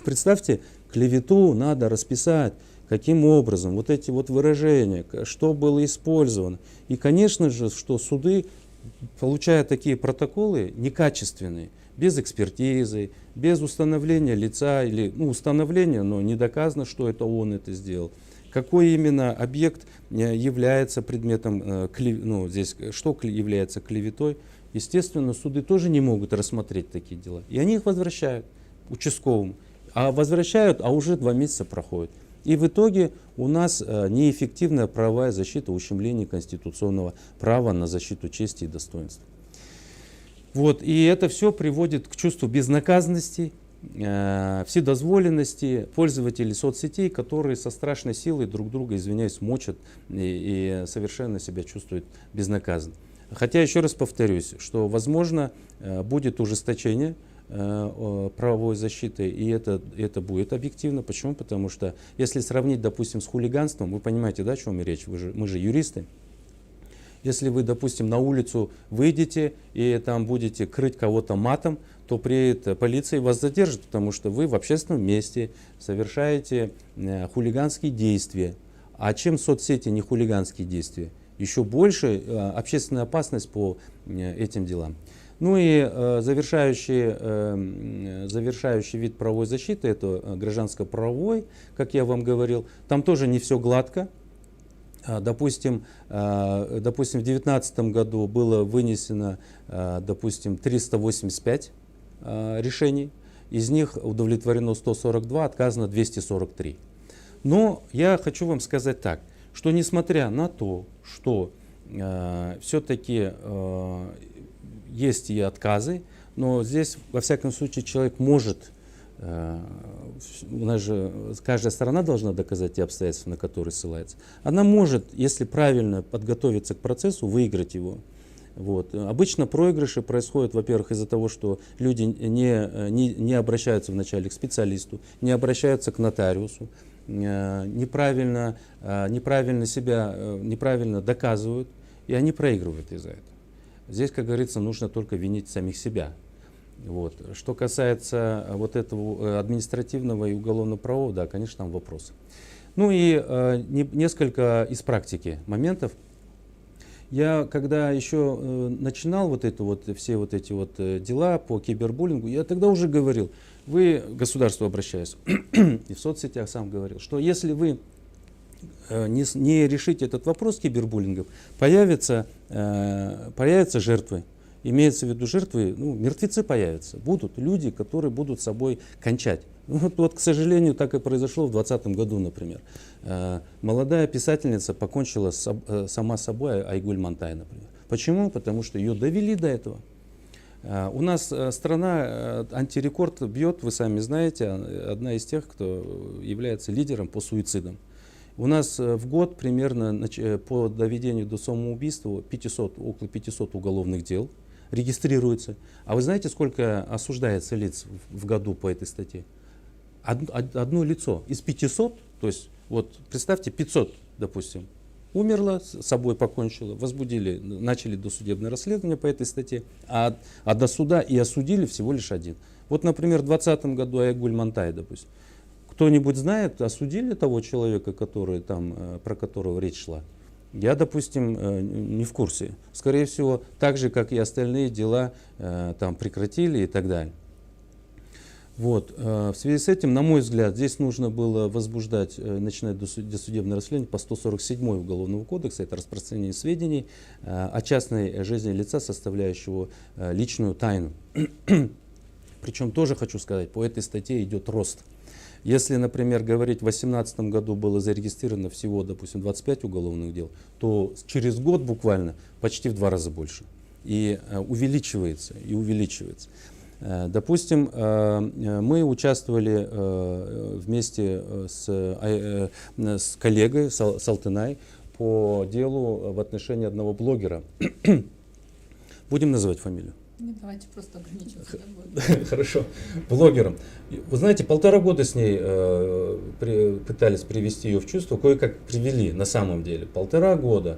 Представьте, клевету надо расписать, каким образом, вот эти вот выражения, что было использовано. И, конечно же, что суды, получая такие протоколы некачественные, без экспертизы, без установления лица, или установления, но не доказано, что это он это сделал. Какой именно объект является предметом, здесь, что является клеветой. Естественно, суды тоже не могут рассмотреть такие дела. И они их возвращают участковому. А возвращают, а уже 2 месяца проходит. И в итоге у нас неэффективная правовая защита, ущемление конституционного права на защиту чести и достоинства. Вот, и это все приводит к чувству безнаказанности, вседозволенности пользователей соцсетей, которые со страшной силой друг друга, извиняюсь, мочат и совершенно себя чувствуют безнаказанно. Хотя, еще раз повторюсь, что, возможно, будет ужесточение правовой защиты, и это будет объективно. Почему? Потому что, если сравнить, допустим, с хулиганством, вы понимаете, да, о чем речь? Мы же юристы. Если вы, допустим, на улицу выйдете и там будете крыть кого-то матом, то приедет полиция и вас задержит, потому что вы в общественном месте совершаете хулиганские действия. А чем соцсети не хулиганские действия? Еще больше общественная опасность по этим делам. Ну и завершающий вид правовой защиты, это гражданско-правовой, как я вам говорил. Там тоже не все гладко. Допустим, в 2019 году было вынесено, допустим, 385 решений. Из них удовлетворено 142, отказано 243. Но я хочу вам сказать так, что несмотря на то, что все-таки есть и отказы, но здесь, во всяком случае, человек может, у нас же каждая сторона должна доказать те обстоятельства, на которые ссылается. Она может, если правильно подготовиться к процессу, выиграть его. Вот. Обычно проигрыши происходят, во-первых, из-за того, что люди не обращаются вначале к специалисту, не обращаются к нотариусу, неправильно доказывают, и они проигрывают из-за этого. Здесь, как говорится, нужно только винить самих себя. Вот. Что касается вот этого административного и уголовно-правового, да, конечно, там вопросы. Ну и несколько из практики моментов. Я, когда еще начинал все вот эти дела по кибербуллингу, я тогда уже говорил, вы, к государству обращаюсь, и в соцсетях сам говорил, что если вы не решите этот вопрос кибербуллингом, появятся жертвы. Имеется в виду жертвы, мертвецы появятся. Будут люди, которые будут собой кончать. Вот, к сожалению, так и произошло в 2020 году, например. Молодая писательница покончила сама собой, Айгуль Мантай, например. Почему? Потому что ее довели до этого. У нас страна антирекорд бьет, вы сами знаете, одна из тех, кто является лидером по суицидам. У нас в год примерно по доведению до самоубийства около 500 уголовных дел регистрируется. А вы знаете, сколько осуждается лиц в году по этой статье? Одно лицо из 500, то есть вот представьте, 500, допустим, умерло, с собой покончило, возбудили, начали досудебное расследование по этой статье, а до суда и осудили всего лишь один. Вот, например, в 2020 году Айгуль Мантай, допустим. Кто-нибудь знает, осудили того человека, про которого речь шла? Я, допустим, не в курсе. Скорее всего, так же, как и остальные дела, прекратили и так далее. Вот. В связи с этим, на мой взгляд, здесь нужно было возбуждать, начинать досудебное расследование по 147 Уголовного кодекса, это распространение сведений о частной жизни лица, составляющего личную тайну. Причем тоже хочу сказать, по этой статье идет рост. Если, например, говорить, в 2018 году было зарегистрировано всего, допустим, 25 уголовных дел, то через год буквально почти в 2 раза больше. И увеличивается, и увеличивается. Допустим, мы участвовали вместе с коллегой, с Алтынай, по делу в отношении одного блогера. Будем называть фамилию? Не, давайте просто ограничимся. Да, будет. Хорошо. Блогером. Вы знаете, 1,5 года с ней пытались привести ее в чувство, кое-как привели на самом деле. 1,5 года.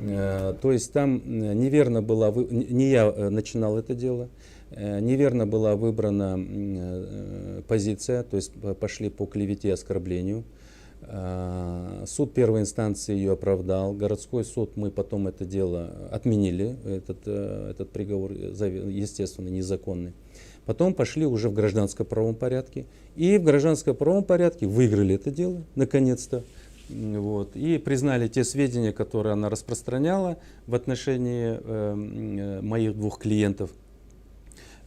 То есть там неверно была, не я начинал это дело, неверно была выбрана позиция, то есть пошли по клевете и оскорблению. Суд первой инстанции ее оправдал, городской суд, мы потом это дело отменили, этот приговор, естественно, незаконный. Потом пошли уже в гражданско-правовом порядке, и в гражданско-правовом порядке выиграли это дело, наконец-то. Вот, и признали те сведения, которые она распространяла в отношении моих 2 клиентов,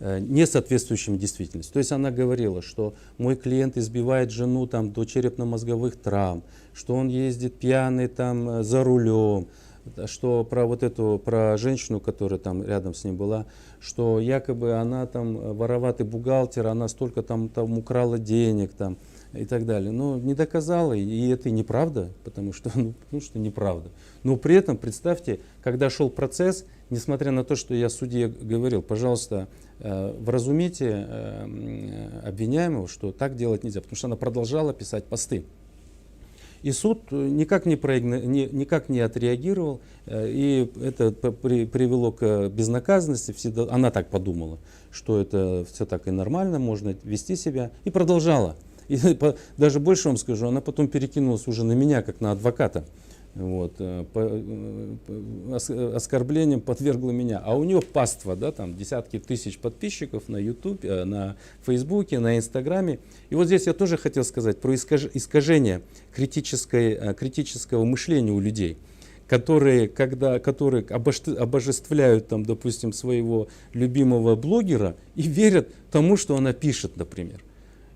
не соответствующим действительности. То есть она говорила, что мой клиент избивает жену там, до черепно-мозговых травм, что он ездит пьяный там, за рулем, что про женщину, которая там рядом с ним была, что якобы она там вороватый бухгалтер, она столько там украла денег там, и так далее. Но не доказала, и это неправда, потому что неправда. Но при этом, представьте, когда шел процесс, несмотря на то, что я судье говорил, пожалуйста, вразумите обвиняемого, что так делать нельзя, потому что она продолжала писать посты. И суд никак не отреагировал, и это привело к безнаказанности. Она так подумала, что это все так и нормально, можно вести себя, и продолжала. И даже больше вам скажу, она потом перекинулась уже на меня, как на адвоката. Вот, оскорблением подвергла меня. А у нее паства, да, там десятки тысяч подписчиков на YouTube, на Фейсбуке, на Инстаграме. И вот здесь я тоже хотел сказать про искажение критического мышления у людей, которые обожествляют, там, допустим, своего любимого блогера и верят тому, что она пишет, например.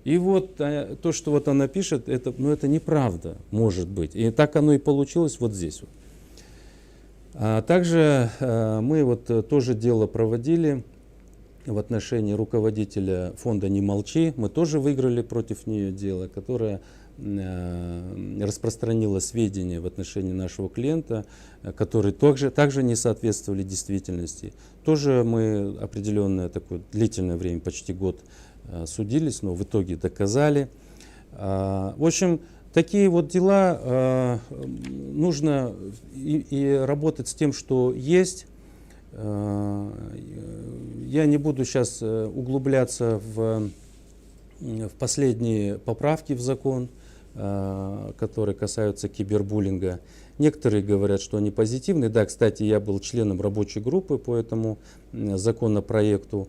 И вот то, что вот она пишет, это неправда, может быть. И так оно и получилось вот здесь. Вот. Также мы вот тоже дело проводили в отношении руководителя фонда «Не молчи». Мы тоже выиграли против нее дело, которое распространило сведения в отношении нашего клиента, которые также не соответствовали действительности. Тоже мы определенное такое длительное время, почти год, судились, но в итоге доказали. В общем, такие вот дела нужно и работать с тем, что есть. Я не буду сейчас углубляться в последние поправки в закон, которые касаются кибербуллинга. Некоторые говорят, что они позитивные. Да, кстати, я был членом рабочей группы по этому законопроекту.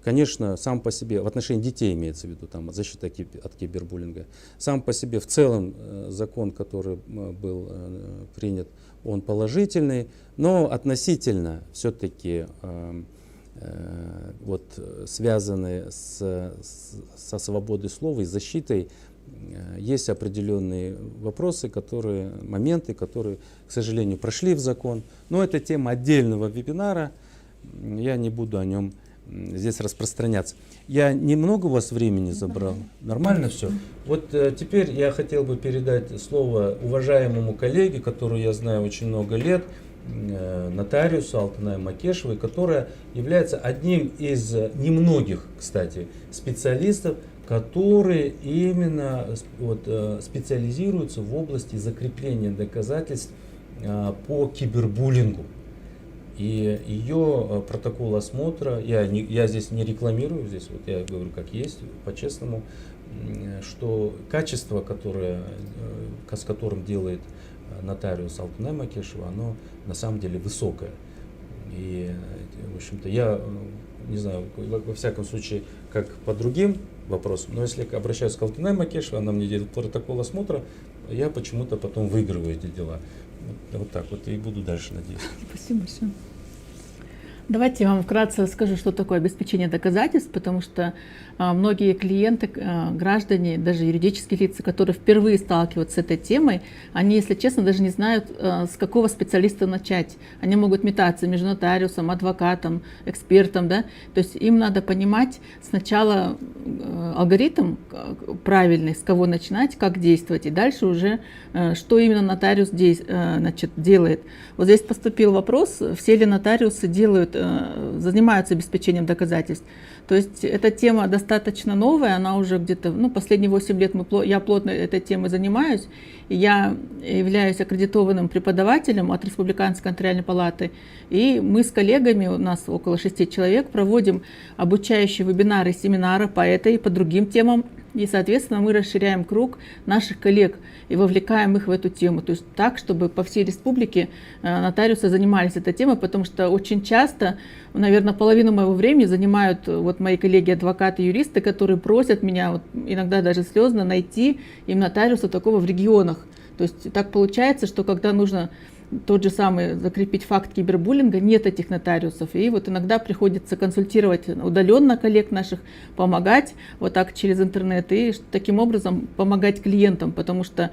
Конечно, сам по себе, в отношении детей имеется в виду, там, защита от кибербуллинга, сам по себе в целом закон, который был принят, он положительный, но относительно все-таки вот, связанные со свободой слова и защитой, есть определенные вопросы, моменты, которые, к сожалению, прошли в закон. Но это тема отдельного вебинара. Я не буду о нем здесь распространяться. Я немного у вас времени забрал. Нормально все? Вот теперь я хотел бы передать слово уважаемому коллеге, которую я знаю очень много лет, нотариусу Алтынай Макешевой, которая является одним из немногих, кстати, специалистов, которые именно специализируются в области закрепления доказательств по кибербуллингу. И ее протокол осмотра, я здесь не рекламирую, здесь вот я говорю как есть, по-честному, что качество, с которым делает нотариус Алтынай Макешева, оно на самом деле высокое. И, в общем-то, я не знаю, во всяком случае, как по другим вопросам, но если обращаюсь к Алтынай Макешевой, она мне делает протокол осмотра, я почему-то потом выигрываю эти дела. Вот так вот и буду дальше надеяться. Спасибо большое. Давайте я вам вкратце расскажу, что такое обеспечение доказательств, потому что многие клиенты, граждане, даже юридические лица, которые впервые сталкиваются с этой темой, они, если честно, даже не знают, с какого специалиста начать. Они могут метаться между нотариусом, адвокатом, экспертом, да? То есть им надо понимать сначала алгоритм правильный, с кого начинать, как действовать, и дальше уже, что именно нотариус делает. Вот здесь поступил вопрос, все ли нотариусы делают занимаются обеспечением доказательств. То есть эта тема достаточно новая, она уже где-то, последние 8 лет я плотно этой темой занимаюсь. И я являюсь аккредитованным преподавателем от Республиканской нотариальной палаты. И мы с коллегами, у нас около 6 человек, проводим обучающие вебинары и семинары по этой и по другим темам. И, соответственно, мы расширяем круг наших коллег и вовлекаем их в эту тему. То есть так, чтобы по всей республике нотариусы занимались этой темой, потому что очень часто, наверное, половину моего времени занимают мои коллеги-адвокаты, юристы, которые просят меня, иногда даже слезно, найти им нотариуса такого в регионах. То есть так получается, что когда нужно тот же самый закрепить факт кибербуллинга, нет этих нотариусов. И иногда приходится консультировать удаленно коллег наших, помогать так через интернет и таким образом помогать клиентам, потому что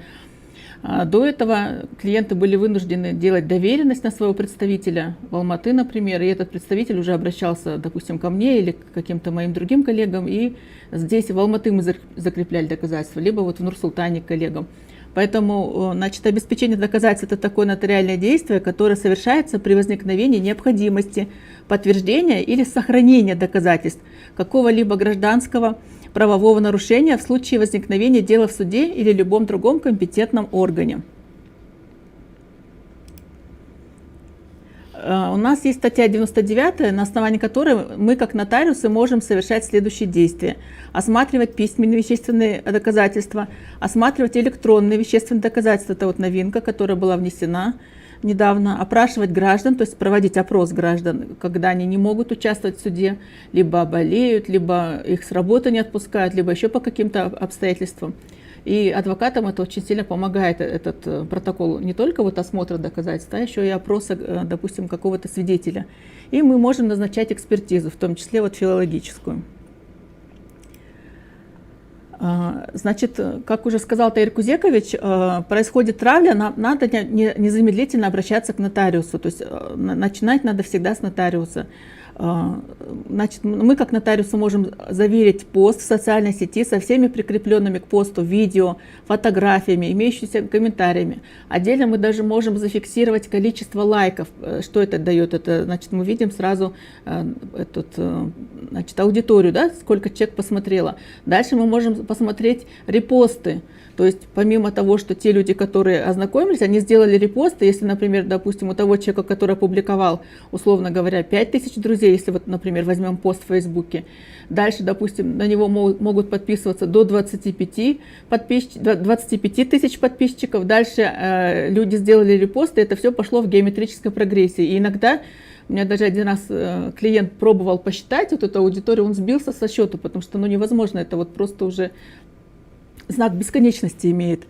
до этого клиенты были вынуждены делать доверенность на своего представителя в Алматы, например, и этот представитель уже обращался, допустим, ко мне или к каким-то моим другим коллегам, и здесь в Алматы мы закрепляли доказательства, либо в Нур-Султане к коллегам. Поэтому, обеспечение доказательств – это такое нотариальное действие, которое совершается при возникновении необходимости подтверждения или сохранения доказательств какого-либо гражданского правового нарушения в случае возникновения дела в суде или любом другом компетентном органе. У нас есть статья 99, на основании которой мы, как нотариусы, можем совершать следующие действия. Осматривать письменные вещественные доказательства, осматривать электронные вещественные доказательства, это новинка, которая была внесена недавно, опрашивать граждан, то есть проводить опрос граждан, когда они не могут участвовать в суде, либо болеют, либо их с работы не отпускают, либо еще по каким-то обстоятельствам. И адвокатам это очень сильно помогает, этот протокол, не только осмотра доказательств, а еще и опроса, допустим, какого-то свидетеля. И мы можем назначать экспертизу, в том числе филологическую. Значит, как уже сказал Таир Кузекович, происходит травля, надо незамедлительно обращаться к нотариусу, то есть начинать надо всегда с нотариуса. Значит, мы как нотариусы можем заверить пост в социальной сети со всеми прикрепленными к посту видео, фотографиями, имеющимися комментариями. Отдельно мы даже можем зафиксировать количество лайков. Что это дает? Это, значит, мы видим сразу аудиторию, да, сколько человек посмотрело. Дальше мы можем посмотреть репосты. То есть помимо того, что те люди, которые ознакомились, они сделали репосты, если, например, допустим, у того человека, который опубликовал, условно говоря, 5000 друзей, если например, возьмем пост в Фейсбуке, дальше, допустим, на него могут подписываться до 25 тысяч подписчиков, дальше люди сделали репосты, это все пошло в геометрической прогрессии. И иногда у меня даже один раз клиент пробовал посчитать эту аудиторию, он сбился со счета, потому что невозможно, это просто уже знак бесконечности имеет.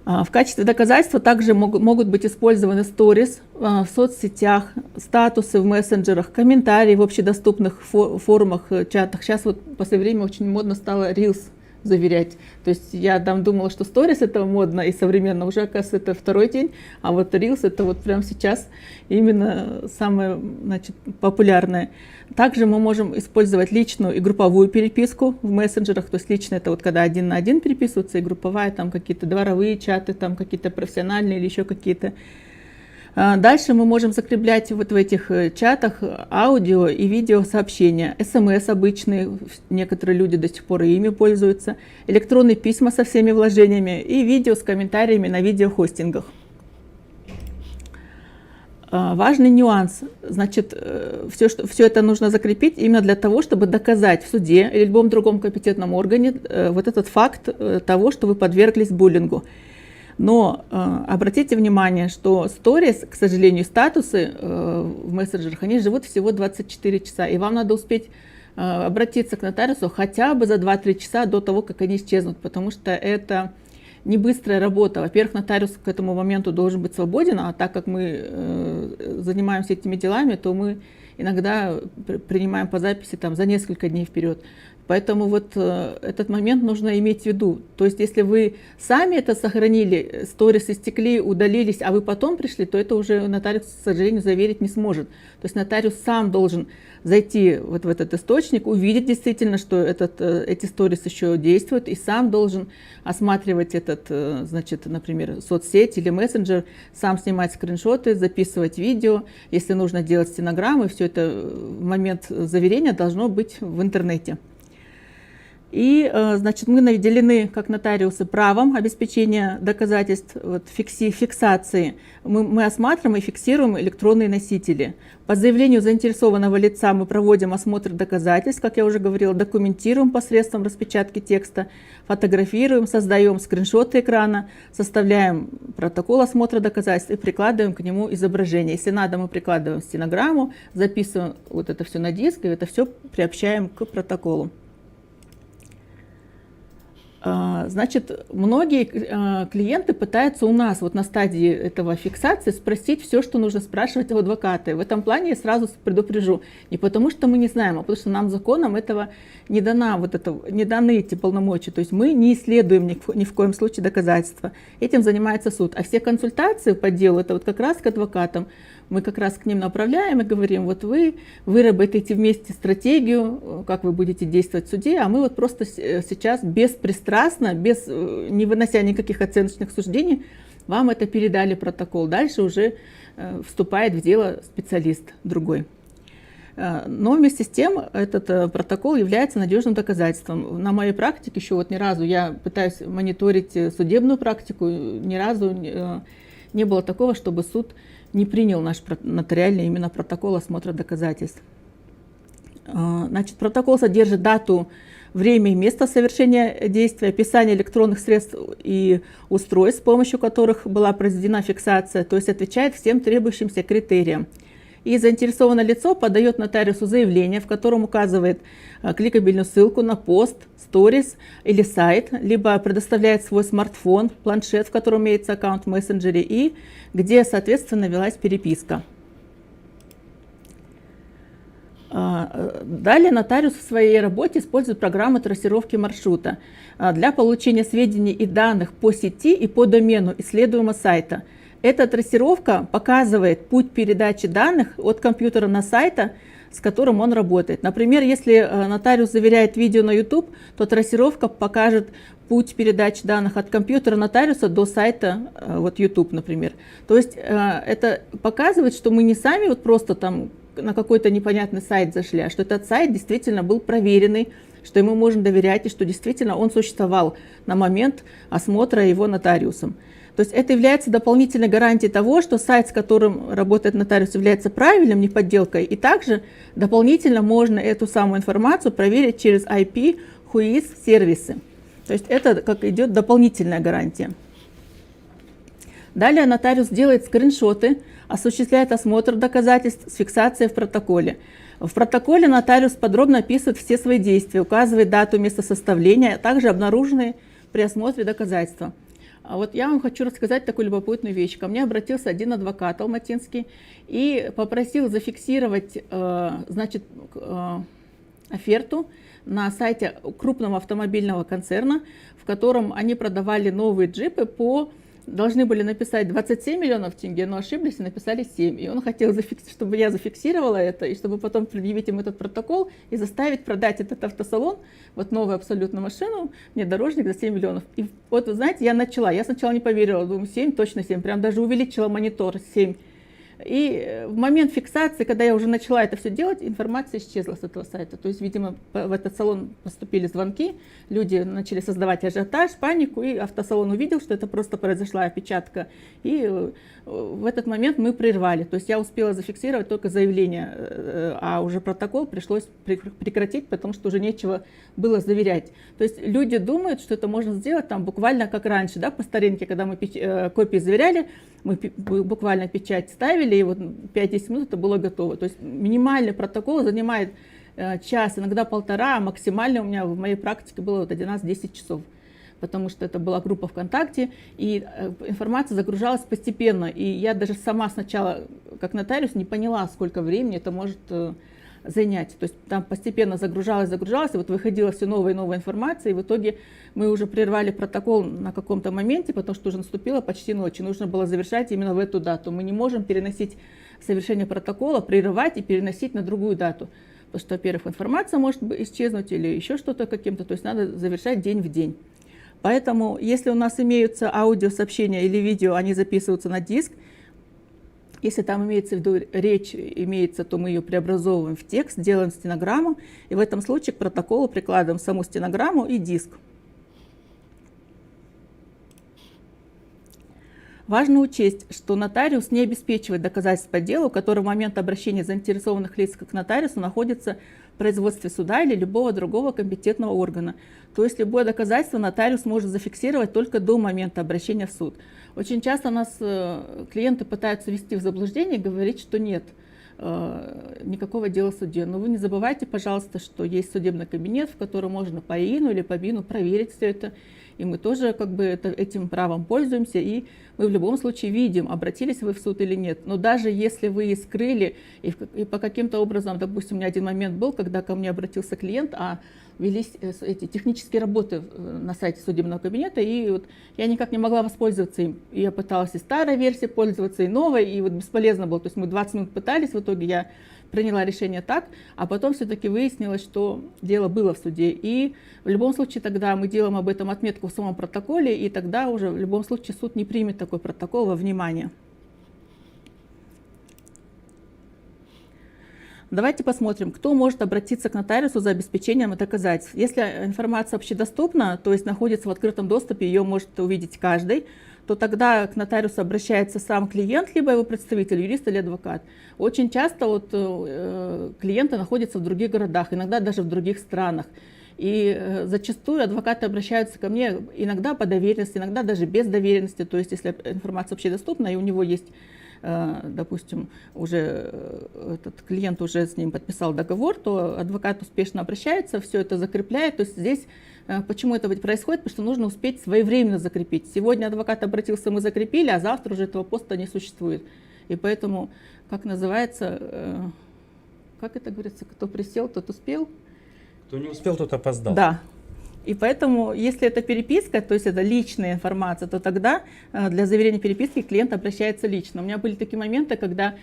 В качестве доказательства также могут быть использованы сторис в соцсетях, статусы в мессенджерах, комментарии в общедоступных форумах, чатах. Сейчас в последнее время очень модно стало Reels заверять. То есть я думала, что сторис это модно и современно, уже, оказывается, это второй день, а Reels это прямо сейчас именно самое, популярное. Также мы можем использовать личную и групповую переписку в мессенджерах, то есть лично это когда один на один переписываются, и групповая там какие-то дворовые чаты, там какие-то профессиональные или еще какие-то. Дальше мы можем закреплять в этих чатах аудио и видео сообщения, СМС обычные, некоторые люди до сих пор и ими пользуются, электронные письма со всеми вложениями и видео с комментариями на видеохостингах. Важный нюанс, значит, все это нужно закрепить именно для того, чтобы доказать в суде или любом другом компетентном органе этот факт того, что вы подверглись буллингу. Но обратите внимание, что сторис, к сожалению, статусы в мессенджерах, они живут всего 24 часа, и вам надо успеть обратиться к нотариусу хотя бы за 2-3 часа до того, как они исчезнут, потому что это не быстрая работа. Во-первых, нотариус к этому моменту должен быть свободен, а так как мы занимаемся этими делами, то мы иногда принимаем по записи за несколько дней вперед. Поэтому вот этот момент нужно иметь в виду. То есть если вы сами это сохранили, сторис истекли, удалились, а вы потом пришли, то это уже нотариус, к сожалению, заверить не сможет. То есть нотариус сам должен зайти вот в этот источник, увидеть действительно, что эти сторис еще действуют, и сам должен осматривать значит, например, соцсеть или мессенджер, сам снимать скриншоты, записывать видео, если нужно делать стенограммы, все это в момент заверения должно быть в интернете. И, значит, мы наделены, как нотариусы, правом обеспечения доказательств, фиксации. Мы осматриваем и фиксируем электронные носители. По заявлению заинтересованного лица мы проводим осмотр доказательств, как я уже говорила, документируем посредством распечатки текста, фотографируем, создаем скриншоты экрана, составляем протокол осмотра доказательств и прикладываем к нему изображение. Если надо, мы прикладываем стенограмму, записываем вот это все на диск и это все приобщаем к протоколу. Значит, многие клиенты пытаются у нас вот на стадии этого фиксации спросить все, что нужно спрашивать у адвоката. В этом плане я сразу предупрежу. Не потому, что мы не знаем, а потому что нам законом этого не даны эти полномочия. То есть мы не исследуем ни в коем случае доказательства. Этим занимается суд. А все консультации по делу, это вот как раз к адвокатам. Мы как раз к ним направляем и говорим, вот вы выработаете вместе стратегию, как вы будете действовать в суде, а мы вот просто сейчас беспристрастно, не вынося никаких оценочных суждений, вам это передали протокол. Дальше уже вступает в дело специалист другой. Но вместе с тем этот протокол является надежным доказательством. На моей практике еще вот ни разу, я пытаюсь мониторить судебную практику, ни разу не было такого, чтобы суд не принял наш нотариальный именно протокол осмотра доказательств. Значит, протокол содержит дату, время и место совершения действия, описание электронных средств и устройств, с помощью которых была произведена фиксация, то есть отвечает всем требующимся критериям. И заинтересованное лицо подает нотариусу заявление, в котором указывает кликабельную ссылку на пост, сторис или сайт, либо предоставляет свой смартфон, планшет, в котором имеется аккаунт в мессенджере, и где, соответственно, велась переписка. Далее нотариус в своей работе использует программу трассировки маршрута для получения сведений и данных по сети и по домену исследуемого сайта. Эта трассировка показывает путь передачи данных от компьютера на сайт, с которым он работает. Например, если нотариус заверяет видео на YouTube, то трассировка покажет путь передачи данных от компьютера нотариуса до сайта вот YouTube, например. То есть это показывает, что мы не сами вот просто там на какой-то непонятный сайт зашли, а что этот сайт действительно был проверенный, что ему можно доверять и что действительно он существовал на момент осмотра его нотариусом. То есть это является дополнительной гарантией того, что сайт, с которым работает нотариус, является правильным, не подделкой. И также дополнительно можно эту самую информацию проверить через IP, WHOIS сервисы. То есть это как идет дополнительная гарантия. Далее нотариус делает скриншоты, осуществляет осмотр доказательств с фиксацией в протоколе. В протоколе нотариус подробно описывает все свои действия, указывает дату, место составления, а также обнаруженные при осмотре доказательства. А вот я вам хочу рассказать такую любопытную вещь. Ко мне обратился один адвокат алматинский и попросил зафиксировать значит, оферту на сайте крупного автомобильного концерна, в котором они продавали новые джипы должны были написать 27 миллионов тенге, но ошиблись и написали 7. И он хотел, чтобы я зафиксировала это, и чтобы потом предъявить им этот протокол и заставить продать этот автосалон, вот новую абсолютно машину, внедорожник за 7 миллионов. И вот, вы знаете, я сначала не поверила, думаю, 7, точно 7, прям даже увеличила монитор 7. И в момент фиксации, когда я уже начала это все делать, информация исчезла с этого сайта. То есть, видимо, в этот салон поступили звонки, люди начали создавать ажиотаж, панику, и автосалон увидел, что это просто произошла опечатка. И в этот момент мы прервали. То есть я успела зафиксировать только заявление, а уже протокол пришлось прекратить, потому что уже нечего было заверять. То есть люди думают, что это можно сделать там буквально как раньше, да, по старинке, когда мы копии заверяли, мы буквально печать ставили, и вот 5-10 минут это было готово. То есть минимальный протокол занимает час, иногда полтора, а максимально у меня в моей практике было вот 11-10 часов. Потому что это была группа ВКонтакте, и информация загружалась постепенно. И я даже сама сначала, как нотариус, не поняла, сколько времени это может занятий. То есть там постепенно загружалась, и вот выходила все новая и новая информация, и в итоге мы уже прервали протокол на каком-то моменте, потому что уже наступила почти ночь, и нужно было завершать именно в эту дату. Мы не можем переносить совершение протокола, прерывать и переносить на другую дату. Потому что, во-первых, информация может исчезнуть или еще что-то каким-то, то есть надо завершать день в день. Поэтому, если у нас имеются аудиосообщения или видео, они записываются на диск. Если там имеется в виду речь, то мы ее преобразовываем в текст, делаем стенограмму, и в этом случае к протоколу прикладываем саму стенограмму и диск. Важно учесть, что нотариус не обеспечивает доказательств по делу, который в момент обращения заинтересованных лиц к нотариусу находится в производстве суда или любого другого компетентного органа. То есть любое доказательство нотариус может зафиксировать только до момента обращения в суд. Очень часто нас клиенты пытаются ввести в заблуждение и говорить, что нет никакого дела в суде. Но вы не забывайте, пожалуйста, что есть судебный кабинет, в котором можно по ИИНу или по БИНу проверить все это. И мы тоже этим правом пользуемся, и мы в любом случае видим, обратились вы в суд или нет. Но даже если вы скрыли, и по каким-то образом, допустим, у меня один момент был, когда ко мне обратился клиент, а велись эти технические работы на сайте судебного кабинета, и вот я никак не могла воспользоваться им. И я пыталась и старой версией пользоваться, и новой, и вот бесполезно было. То есть мы 20 минут пытались, в итоге я приняла решение так, а потом все-таки выяснилось, что дело было в суде. И в любом случае тогда мы делаем об этом отметку в самом протоколе, и тогда уже в любом случае суд не примет такой протокол во внимание. Давайте посмотрим, кто может обратиться к нотариусу за обеспечением доказательств. Если информация общедоступна, то есть находится в открытом доступе, ее может увидеть каждый, то тогда к нотариусу обращается сам клиент, либо его представитель, юрист или адвокат. Очень часто клиенты находятся в других городах, иногда даже в других странах. И зачастую адвокаты обращаются ко мне иногда по доверенности, иногда даже без доверенности. То есть если информация общедоступна, и у него есть, допустим, уже этот клиент уже с ним подписал договор, то адвокат успешно обращается, все это закрепляет. То есть здесь почему это происходит? Потому что нужно успеть своевременно закрепить. Сегодня адвокат обратился, мы закрепили, а завтра уже этого поста не существует. И поэтому, как называется, как это говорится, кто присел, тот успел. Кто не успел, тот опоздал. Да. И поэтому, если это переписка, то есть это личная информация, то тогда для заверения переписки клиент обращается лично. У меня были такие моменты, когда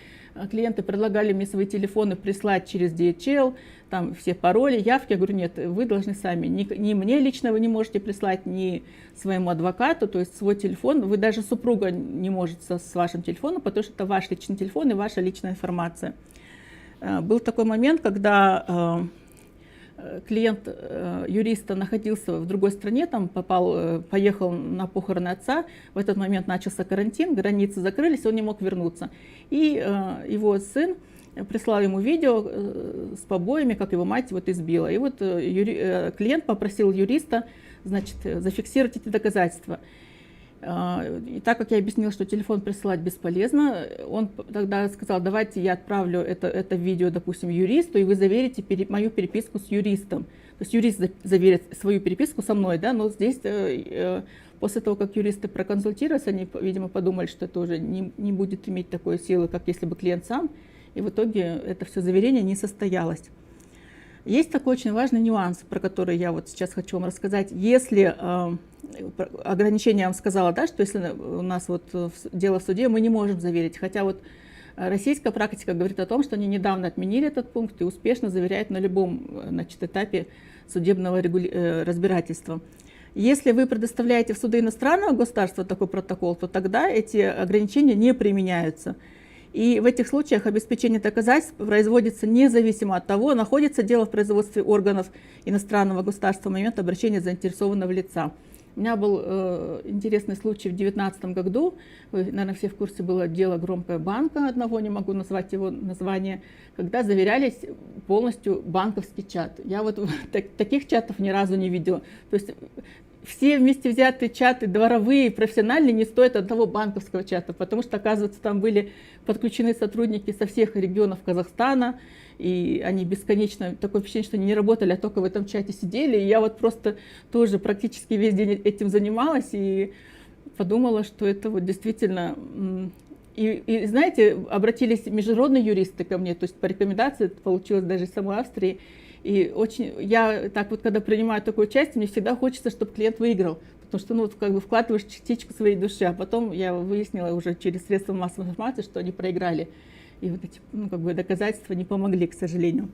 клиенты предлагали мне свои телефоны прислать через DHL, там все пароли, явки. Я говорю, нет, вы должны сами. Ни мне лично вы не можете прислать, ни своему адвокату, то есть свой телефон. Вы даже супруга не можете с вашим телефоном, потому что это ваш личный телефон и ваша личная информация. Был такой момент, когда клиент юриста находился в другой стране, там поехал на похороны отца, в этот момент начался карантин, границы закрылись, он не мог вернуться. И его сын прислал ему видео с побоями, как его мать избила. И вот клиент попросил юриста, значит, зафиксировать эти доказательства. И так как я объяснила, что телефон присылать бесполезно, он тогда сказал, давайте я отправлю это видео, допустим, юристу, и вы заверите мою переписку с юристом. То есть юрист заверит свою переписку со мной, да, но здесь после того, как юристы проконсультировались, они, видимо, подумали, что это уже не будет иметь такой силы, как если бы клиент сам, и в итоге это все заверение не состоялось. Есть такой очень важный нюанс, про который я вот сейчас хочу вам рассказать. Если ограничение я вам сказала, да, что если у нас дело в суде, мы не можем заверить. Хотя российская практика говорит о том, что они недавно отменили этот пункт и успешно заверяют на любом этапе судебного разбирательства. Если вы предоставляете в суды иностранного государства такой протокол, то тогда эти ограничения не применяются. И в этих случаях обеспечение доказательств производится независимо от того, находится дело в производстве органов иностранного государства в момент обращения заинтересованного лица. У меня был интересный случай в 2019 году. Вы, наверное, все в курсе, было дело громкое банка одного, не могу назвать его название, когда заверялись полностью банковский чат. Я таких чатов ни разу не видела. То есть все вместе взятые чаты, дворовые, профессиональные, не стоят одного банковского чата, потому что, оказывается, там были подключены сотрудники со всех регионов Казахстана, и они бесконечно, такое впечатление, что они не работали, а только в этом чате сидели. И я просто тоже практически весь день этим занималась и подумала, что это действительно И знаете, обратились международные юристы ко мне, то есть по рекомендации, это получилось даже из самой Австрии. И очень, я так вот, когда принимаю такое участие, мне всегда хочется, чтобы клиент выиграл, потому что, ну, вот, как бы вкладываешь частичку своей души, а потом я выяснила уже через средства массовой информации, что они проиграли. И вот эти, ну, как бы доказательства не помогли, к сожалению.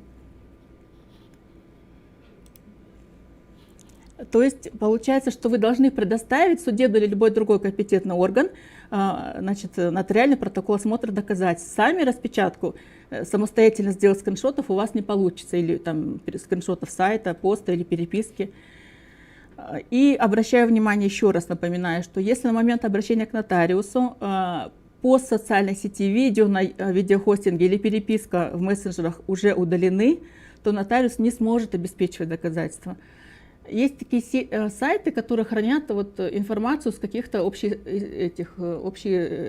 То есть получается, что вы должны предоставить судебный или любой другой компетентный орган, значит, нотариальный протокол осмотра доказательств. Сами распечатку самостоятельно сделать скриншотов у вас не получится, или там скриншотов сайта, поста или переписки. И обращаю внимание, еще раз напоминаю, что если на момент обращения к нотариусу пост в социальной сети, видео на видеохостинге или переписка в мессенджерах уже удалены, то нотариус не сможет обеспечивать доказательства. Есть такие сайты, которые хранят вот информацию с каких-то общих,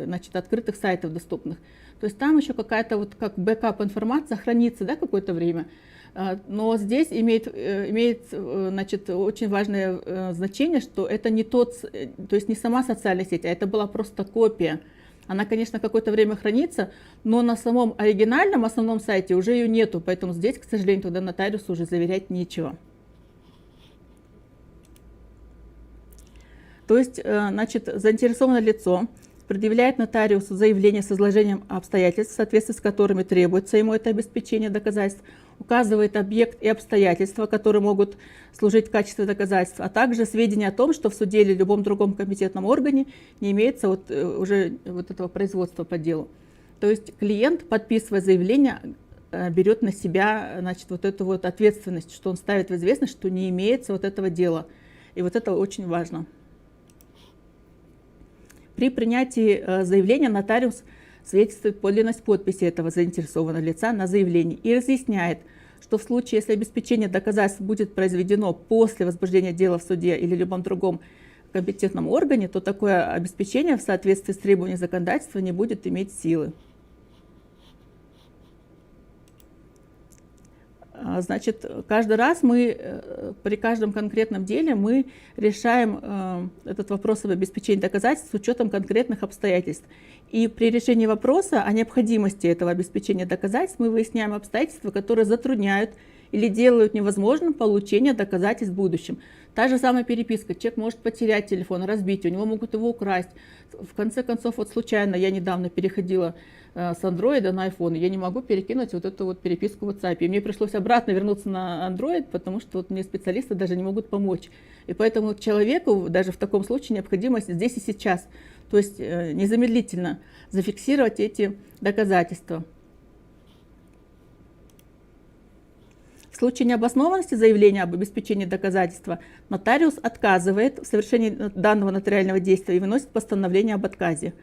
значит, открытых сайтов доступных. То есть там еще какая-то вот как бэкап информация хранится, да, какое-то время. Но здесь имеет значит, очень важное значение, что это не тот, то есть не сама социальная сеть, а это была просто копия. Она, конечно, какое-то время хранится, но на самом оригинальном основном сайте уже ее нету, поэтому здесь, к сожалению, тогда нотариусу уже заверять нечего. То есть, значит, заинтересованное лицо предъявляет нотариусу заявление с изложением обстоятельств, в соответствии с которыми требуется ему это обеспечение доказательств, указывает объект и обстоятельства, которые могут служить в качестве доказательств, а также сведения о том, что в суде или любом другом компетентном органе не имеется вот, уже вот этого производства по делу. То есть клиент, подписывая заявление, берет на себя, значит, вот эту вот ответственность, что он ставит в известность, что не имеется вот этого дела. И вот это очень важно. При принятии заявления нотариус свидетельствует подлинность подписи этого заинтересованного лица на заявлении и разъясняет, что в случае, если обеспечение доказательств будет произведено после возбуждения дела в суде или любом другом компетентном органе, то такое обеспечение в соответствии с требованиями законодательства не будет иметь силы. Значит, каждый раз мы, при каждом конкретном деле мы решаем этот вопрос об обеспечении доказательств с учетом конкретных обстоятельств. И при решении вопроса о необходимости этого обеспечения доказательств мы выясняем обстоятельства, которые затрудняют или делают невозможным получение доказательств в будущем. Та же самая переписка. Человек может потерять телефон, разбить, у него могут его украсть. В конце концов, вот случайно я недавно переходила с Android на iPhone, я не могу перекинуть вот эту вот переписку в WhatsApp. И мне пришлось обратно вернуться на Android, потому что вот мне специалисты даже не могут помочь. И поэтому человеку даже в таком случае необходимо здесь и сейчас, то есть незамедлительно зафиксировать эти доказательства. В случае необоснованности заявления об обеспечении доказательства нотариус отказывает в совершении данного нотариального действия и выносит постановление об отказе.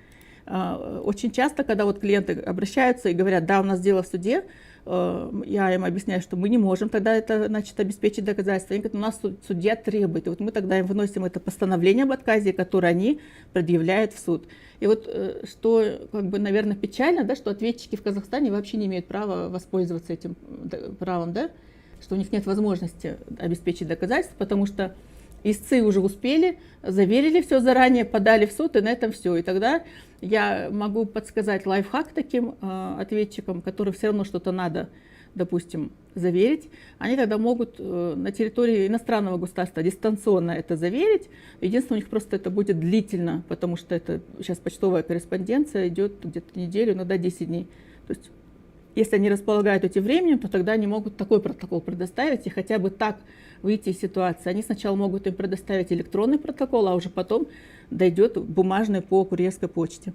Очень часто, когда вот клиенты обращаются и говорят, да, у нас дело в суде, я им объясняю, что мы не можем тогда это, значит, обеспечить доказательства. Они говорят, у нас судья требует. И вот мы тогда им выносим это постановление об отказе, которое они предъявляют в суд. И вот что, как бы, наверное, печально, да, что ответчики в Казахстане вообще не имеют права воспользоваться этим правом, да, что у них нет возможности обеспечить доказательства, потому что истцы уже успели, заверили все заранее, подали в суд, и на этом все. И тогда я могу подсказать лайфхак таким ответчикам, которым все равно что-то надо, допустим, заверить. Они тогда могут на территории иностранного государства дистанционно это заверить. Единственное, у них просто это будет длительно, потому что это сейчас почтовая корреспонденция идет где-то неделю, иногда 10 дней. То есть, если они располагают этим временем, то тогда они могут такой протокол предоставить и хотя бы так выйти из ситуации. Они сначала могут им предоставить электронный протокол, а уже потом дойдет бумажный по курьерской почте.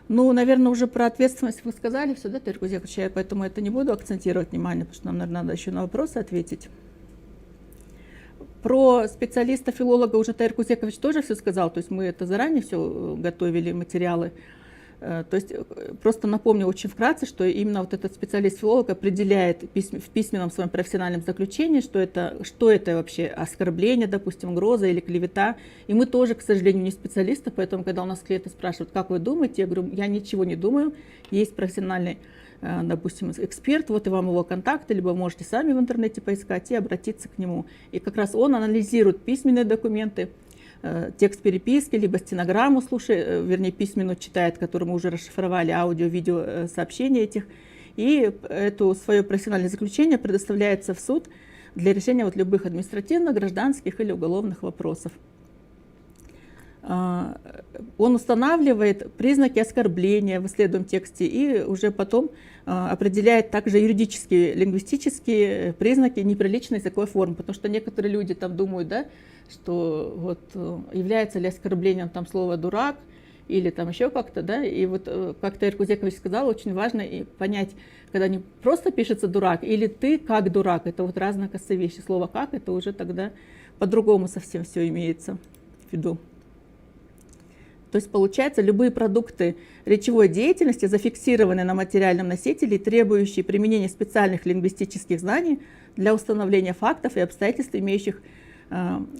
Ну, наверное, уже про ответственность вы сказали все, да, Таир Кузекович, я поэтому это не буду акцентировать внимание, потому что нам, наверное, надо еще на вопросы ответить. Про специалиста-филолога уже Таир Кузекович тоже все сказал, то есть мы это заранее все готовили, материалы. То есть просто напомню очень вкратце, что именно вот этот специалист-филолог определяет в письменном своем профессиональном заключении, что это вообще оскорбление, допустим, угроза или клевета. И мы тоже, к сожалению, не специалисты, поэтому, когда у нас клиенты спрашивают, как вы думаете, я говорю, я ничего не думаю, есть профессиональный, допустим, эксперт, вот и вам его контакты, либо можете сами в интернете поискать и обратиться к нему. И как раз он анализирует письменные документы, текст переписки, либо стенограмму вернее, письменную читает, которую мы уже расшифровали, аудио-видео сообщения этих. И это свое профессиональное заключение предоставляется в суд для решения вот любых административных, гражданских или уголовных вопросов. Он устанавливает признаки оскорбления в исследуемом тексте и уже потом определяет также юридические, лингвистические признаки неприличной языковой формы, потому что некоторые люди там думают, да, что вот является ли оскорблением там слово «дурак» или там еще как-то, да, и вот как Таир Кузекович сказал, очень важно и понять, когда не просто пишется «дурак» или «ты как дурак», это вот разные косые вещи, слово «как» это уже тогда по-другому совсем все имеется в виду. То есть, получается, любые продукты речевой деятельности, зафиксированные на материальном носителе, требующие применения специальных лингвистических знаний для установления фактов и обстоятельств, имеющих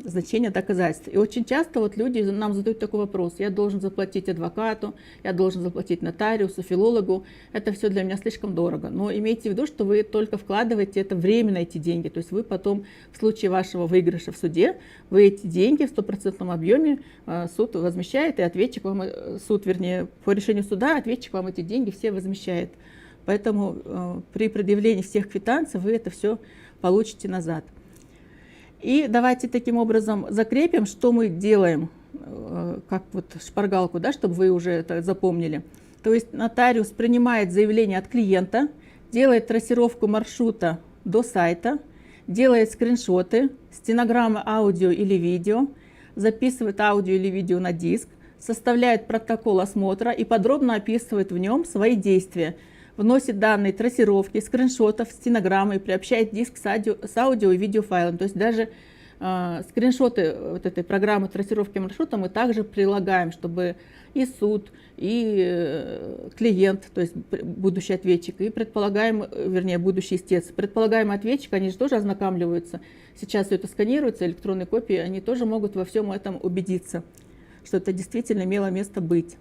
значение доказательств. И очень часто вот люди нам задают такой вопрос: я должен заплатить адвокату, я должен заплатить нотариусу, филологу, это все для меня слишком дорого. Но имейте в виду, что вы только вкладываете это временно, эти деньги, то есть вы потом в случае вашего выигрыша в суде, вы эти деньги в 100% объеме суд возмещает, и ответчик вам, суд, вернее, по решению суда ответчик вам эти деньги все возмещает. Поэтому при предъявлении всех квитанций вы это все получите назад. И давайте таким образом закрепим, что мы делаем, как вот шпаргалку, да, чтобы вы уже это запомнили. То есть нотариус принимает заявление от клиента, делает трассировку маршрута до сайта, делает скриншоты, стенограммы аудио или видео, записывает аудио или видео на диск, составляет протокол осмотра и подробно описывает в нем свои действия, вносит данные трассировки, скриншотов, стенограммы и приобщает диск с аудио и видеофайлом. То есть даже скриншоты вот этой программы трассировки маршрута мы также прилагаем, чтобы и суд, и клиент, то есть будущий ответчик, и вернее, будущий истец, предполагаемый ответчик, они же тоже ознакомливаются. Сейчас все это сканируется, электронные копии, они тоже могут во всем этом убедиться, что это действительно имело место быть.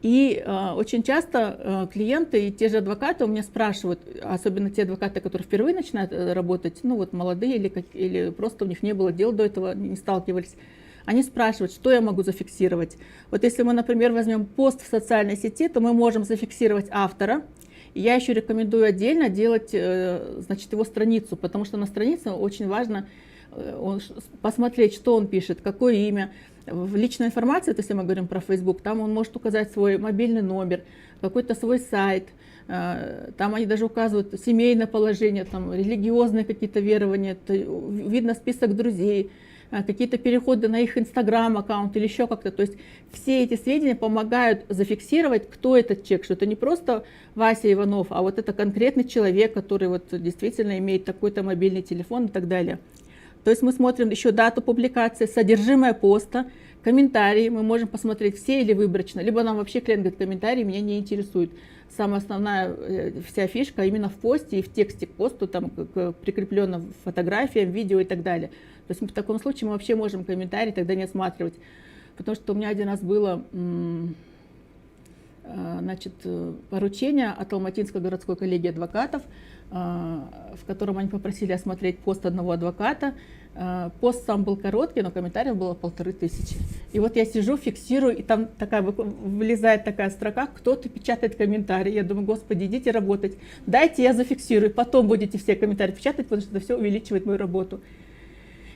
И очень часто клиенты и те же адвокаты у меня спрашивают, особенно те адвокаты, которые впервые начинают работать, ну вот молодые или просто у них не было дел до этого, не сталкивались, они спрашивают, что я могу зафиксировать. Вот если мы, например, возьмем пост в социальной сети, то мы можем зафиксировать автора. И я еще рекомендую отдельно делать, значит, его страницу, потому что на странице очень важно посмотреть, что он пишет, какое имя. В личной информации, то если мы говорим про Facebook, там он может указать свой мобильный номер, какой-то свой сайт, там они даже указывают семейное положение, там, религиозные какие-то верования, видно список друзей, какие-то переходы на их Instagram-аккаунт или еще как-то. То есть все эти сведения помогают зафиксировать, кто этот человек, что это не просто Вася Иванов, а вот это конкретный человек, который вот действительно имеет такой-то мобильный телефон и так далее. То есть мы смотрим еще дату публикации, содержимое поста, комментарии. Мы можем посмотреть все или выборочно. Либо нам вообще клиент говорит, комментарии меня не интересуют. Самая основная вся фишка именно в посте и в тексте к посту, там прикреплена фотография, видео и так далее. То есть в таком случае мы вообще можем комментарии тогда не осматривать. Потому что у меня один раз было значит, поручение от Алматинской городской коллегии адвокатов, в котором они попросили осмотреть пост одного адвоката. Пост сам был короткий, но комментариев было 1500. И вот я сижу, фиксирую, и там вылезает такая строка, кто-то печатает комментарий. Я думаю, господи, идите работать, дайте я зафиксирую, потом будете все комментарии печатать, потому что это все увеличивает мою работу.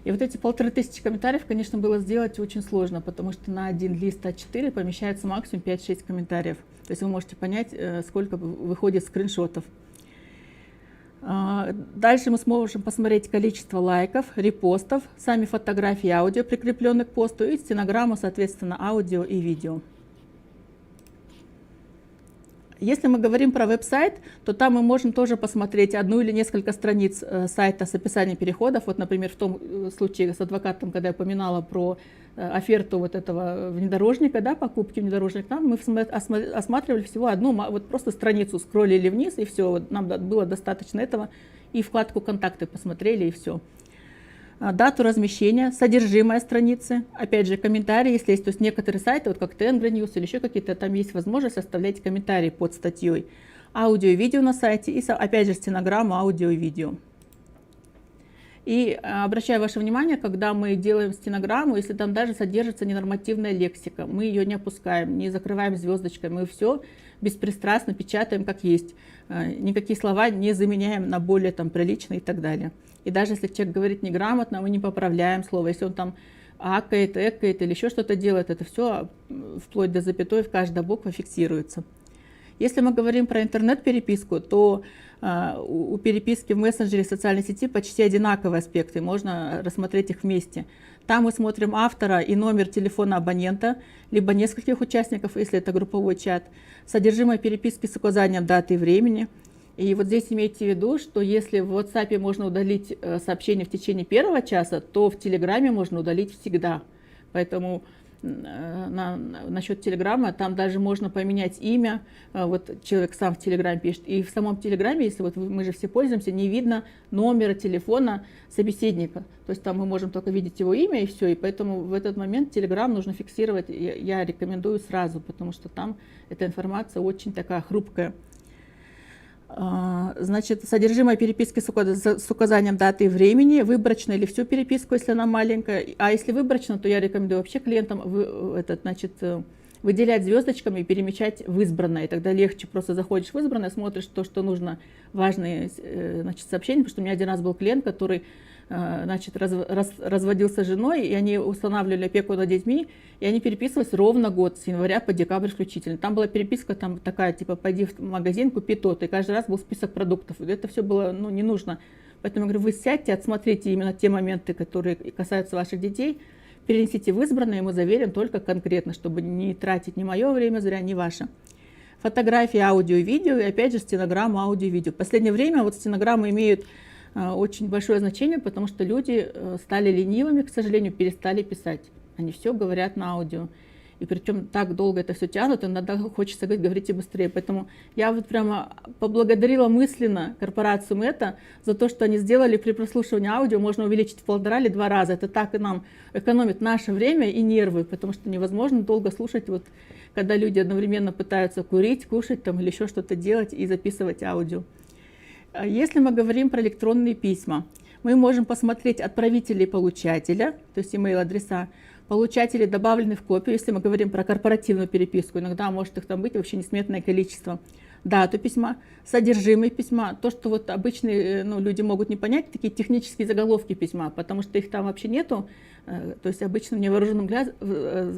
И вот эти 1500 комментариев, конечно, было сделать очень сложно, потому что на один лист А4 помещается максимум 5-6 комментариев. То есть вы можете понять, сколько выходит скриншотов. Дальше мы сможем посмотреть количество лайков, репостов, сами фотографии и аудио, прикрепленные к посту, и стенограмму, соответственно, аудио и видео. Если мы говорим про веб-сайт, то там мы можем тоже посмотреть одну или несколько страниц сайта с описанием переходов. Вот, например, в том случае с адвокатом, когда я упоминала про оферту вот этого внедорожника, да, покупки внедорожника, там мы осматривали всего одну, вот просто страницу скроллили вниз, и все, вот нам было достаточно этого, и вкладку «Контакты» посмотрели, и все. Дату размещения, содержимое страницы, опять же комментарии, если есть, то есть некоторые сайты, вот как Тенгри Ньюс или еще какие-то, там есть возможность оставлять комментарии под статьей, аудио и видео на сайте, и опять же стенограмма, аудио и видео. И обращаю ваше внимание, когда мы делаем стенограмму, если там даже содержится ненормативная лексика, мы ее не опускаем, не закрываем звездочкой, мы все беспристрастно печатаем как есть. Никакие слова не заменяем на более там приличные и так далее. И даже если человек говорит неграмотно, мы не поправляем слово. Если он там акает, экает или еще что-то делает, это все вплоть до запятой, каждая буква фиксируется. Если мы говорим про интернет-переписку, то у переписки в мессенджере социальной сети почти одинаковые аспекты, можно рассмотреть их вместе. Там мы смотрим автора и номер телефона абонента, либо нескольких участников, если это групповой чат, содержимое переписки с указанием даты и времени. И вот здесь имейте в виду, что если в WhatsApp можно удалить сообщение в течение первого часа, то в Телеграме можно удалить всегда. Поэтому насчет Телеграма, там даже можно поменять имя, вот человек сам в Телеграме пишет, и в самом Телеграме, если вот мы же все пользуемся, не видно номера телефона собеседника, то есть там мы можем только видеть его имя и все, и поэтому в этот момент Телеграм нужно фиксировать, я рекомендую сразу, потому что там эта информация очень такая хрупкая. Значит, содержимое переписки с указанием даты и времени, выборочно или всю переписку, если она маленькая. А если выборочно, то я рекомендую вообще клиентам выделять звездочками и перемечать в избранное. И тогда легче, просто заходишь в избранное, смотришь то, что нужно, важные сообщения. Потому что у меня один раз был клиент, который разводился с женой, и они устанавливали опеку над детьми, и они переписывались ровно год, с января по декабрь включительно. Там была переписка там такая, типа, пойди в магазин, купи то-то, и каждый раз был список продуктов. И это все было не нужно. Поэтому я говорю, вы сядьте, отсмотрите именно те моменты, которые касаются ваших детей, перенесите в избранное, и мы заверим только конкретно, чтобы не тратить ни мое время зря, ни ваше. Фотографии, аудио и видео, и опять же стенограмма, аудио и видео. В последнее время вот стенограммы имеют очень большое значение, потому что люди стали ленивыми, к сожалению, перестали писать. Они все говорят на аудио. И причем так долго это все тянут, иногда хочется говорить, говорите быстрее. Поэтому я вот прямо поблагодарила мысленно корпорацию Meta за то, что они сделали при прослушивании аудио, можно увеличить в 1,5 или 2 раза. Это так и нам экономит наше время и нервы, потому что невозможно долго слушать, вот, когда люди одновременно пытаются курить, кушать там, или еще что-то делать и записывать аудио. Если мы говорим про электронные письма, мы можем посмотреть отправителя и получателя, то есть email-адреса. Получатели добавлены в копию, если мы говорим про корпоративную переписку, иногда может их там быть вообще несметное количество. Дату письма, содержимое письма, то, что вот обычные люди могут не понять, такие технические заголовки письма, потому что их там вообще нету, то есть обычным невооруженным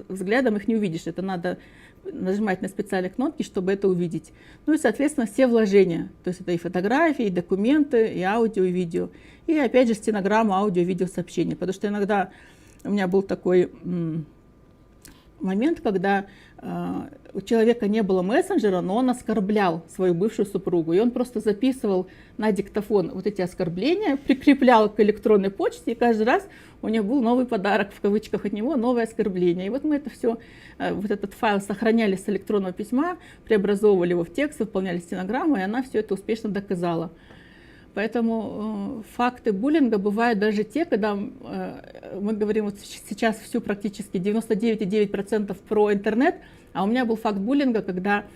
взглядом их не увидишь, это надо нажимать на специальные кнопки, чтобы это увидеть. Ну и, соответственно, все вложения, то есть это и фотографии, и документы, и аудио, и видео. И опять же стенограмма, аудио, видео сообщения, потому что иногда у меня был такой момент, когда у человека не было мессенджера, но он оскорблял свою бывшую супругу. И он просто записывал на диктофон вот эти оскорбления, прикреплял к электронной почте, и каждый раз у него был новый подарок, в кавычках, от него, новое оскорбление. И вот мы это все, вот этот файл сохраняли с электронного письма, преобразовывали его в текст, выполняли стенограмму, и она все это успешно доказала. Поэтому факты буллинга бывают даже те, когда мы говорим вот сейчас всю практически 99,9% про интернет, а у меня был факт буллинга, когда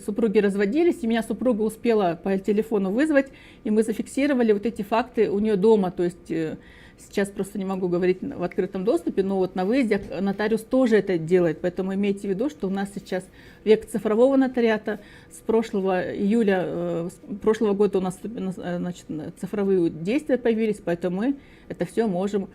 супруги разводились, и меня супруга успела по телефону вызвать, и мы зафиксировали вот эти факты у нее дома, то есть сейчас просто не могу говорить в открытом доступе, но вот на выезде нотариус тоже это делает, поэтому имейте в виду, что у нас сейчас век цифрового нотариата, с прошлого июля прошлого года у нас цифровые действия появились, поэтому мы это все можем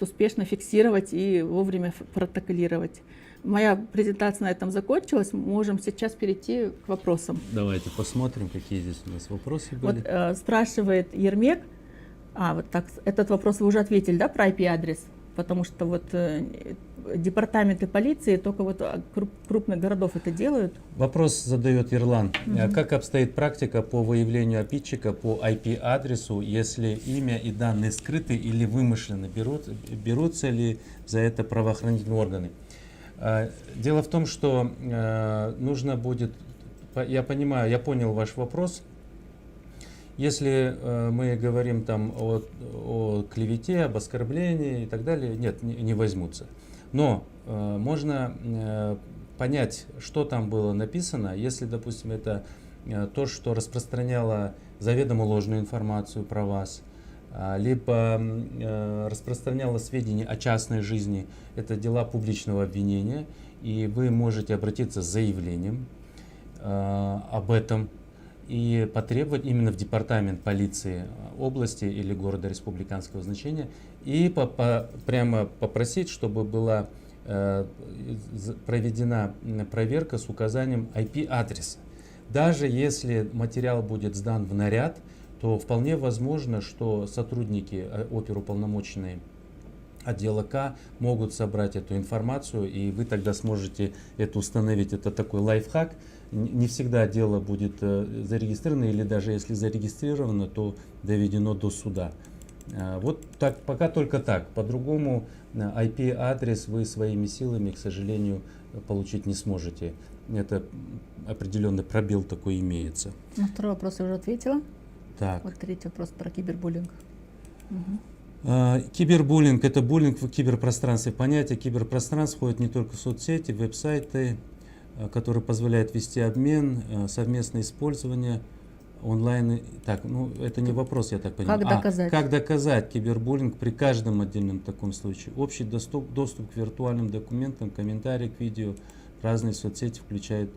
успешно фиксировать и вовремя протоколировать. Моя презентация на этом закончилась, можем сейчас перейти к вопросам. Давайте посмотрим, какие здесь у нас вопросы были. Вот спрашивает Ермек, вот так, этот вопрос вы уже ответили, да, про IP-адрес? Потому что вот департаменты полиции только вот крупных городов это делают. Вопрос задает Ерлан. Как обстоит практика по выявлению обидчика по IP-адресу, если имя и данные скрыты или вымышлены? Берутся ли за это правоохранительные органы? Дело в том, что нужно будет, я понял ваш вопрос. Если мы говорим там о клевете, об оскорблении и так далее, нет, не возьмутся. Но можно понять, что там было написано, если, допустим, это то, что распространяло заведомо ложную информацию про вас, либо распространяла сведения о частной жизни, это дела публичного обвинения, и вы можете обратиться с заявлением об этом и потребовать именно в департамент полиции области или города республиканского значения и прямо попросить, чтобы была проведена проверка с указанием IP-адреса. Даже если материал будет сдан в наряд, то вполне возможно, что сотрудники оперуполномоченные отдела К могут собрать эту информацию, и вы тогда сможете это установить. Это такой лайфхак. Не всегда дело будет зарегистрировано, или даже если зарегистрировано, то доведено до суда. Вот так, пока только так. По-другому IP-адрес вы своими силами, к сожалению, получить не сможете. Это определенный пробел такой имеется. На второй вопрос я уже ответила. Так. Вот третий вопрос про кибербуллинг. Кибербуллинг – это буллинг в киберпространстве. Понятие киберпространства входит не только в соцсети, веб-сайты, которые позволяют вести обмен, совместное использование онлайн. Так, ну это не вопрос, я так понимаю. Как доказать? Как доказать кибербуллинг при каждом отдельном таком случае? Общий доступ к виртуальным документам, комментарии к видео, разные соцсети включают.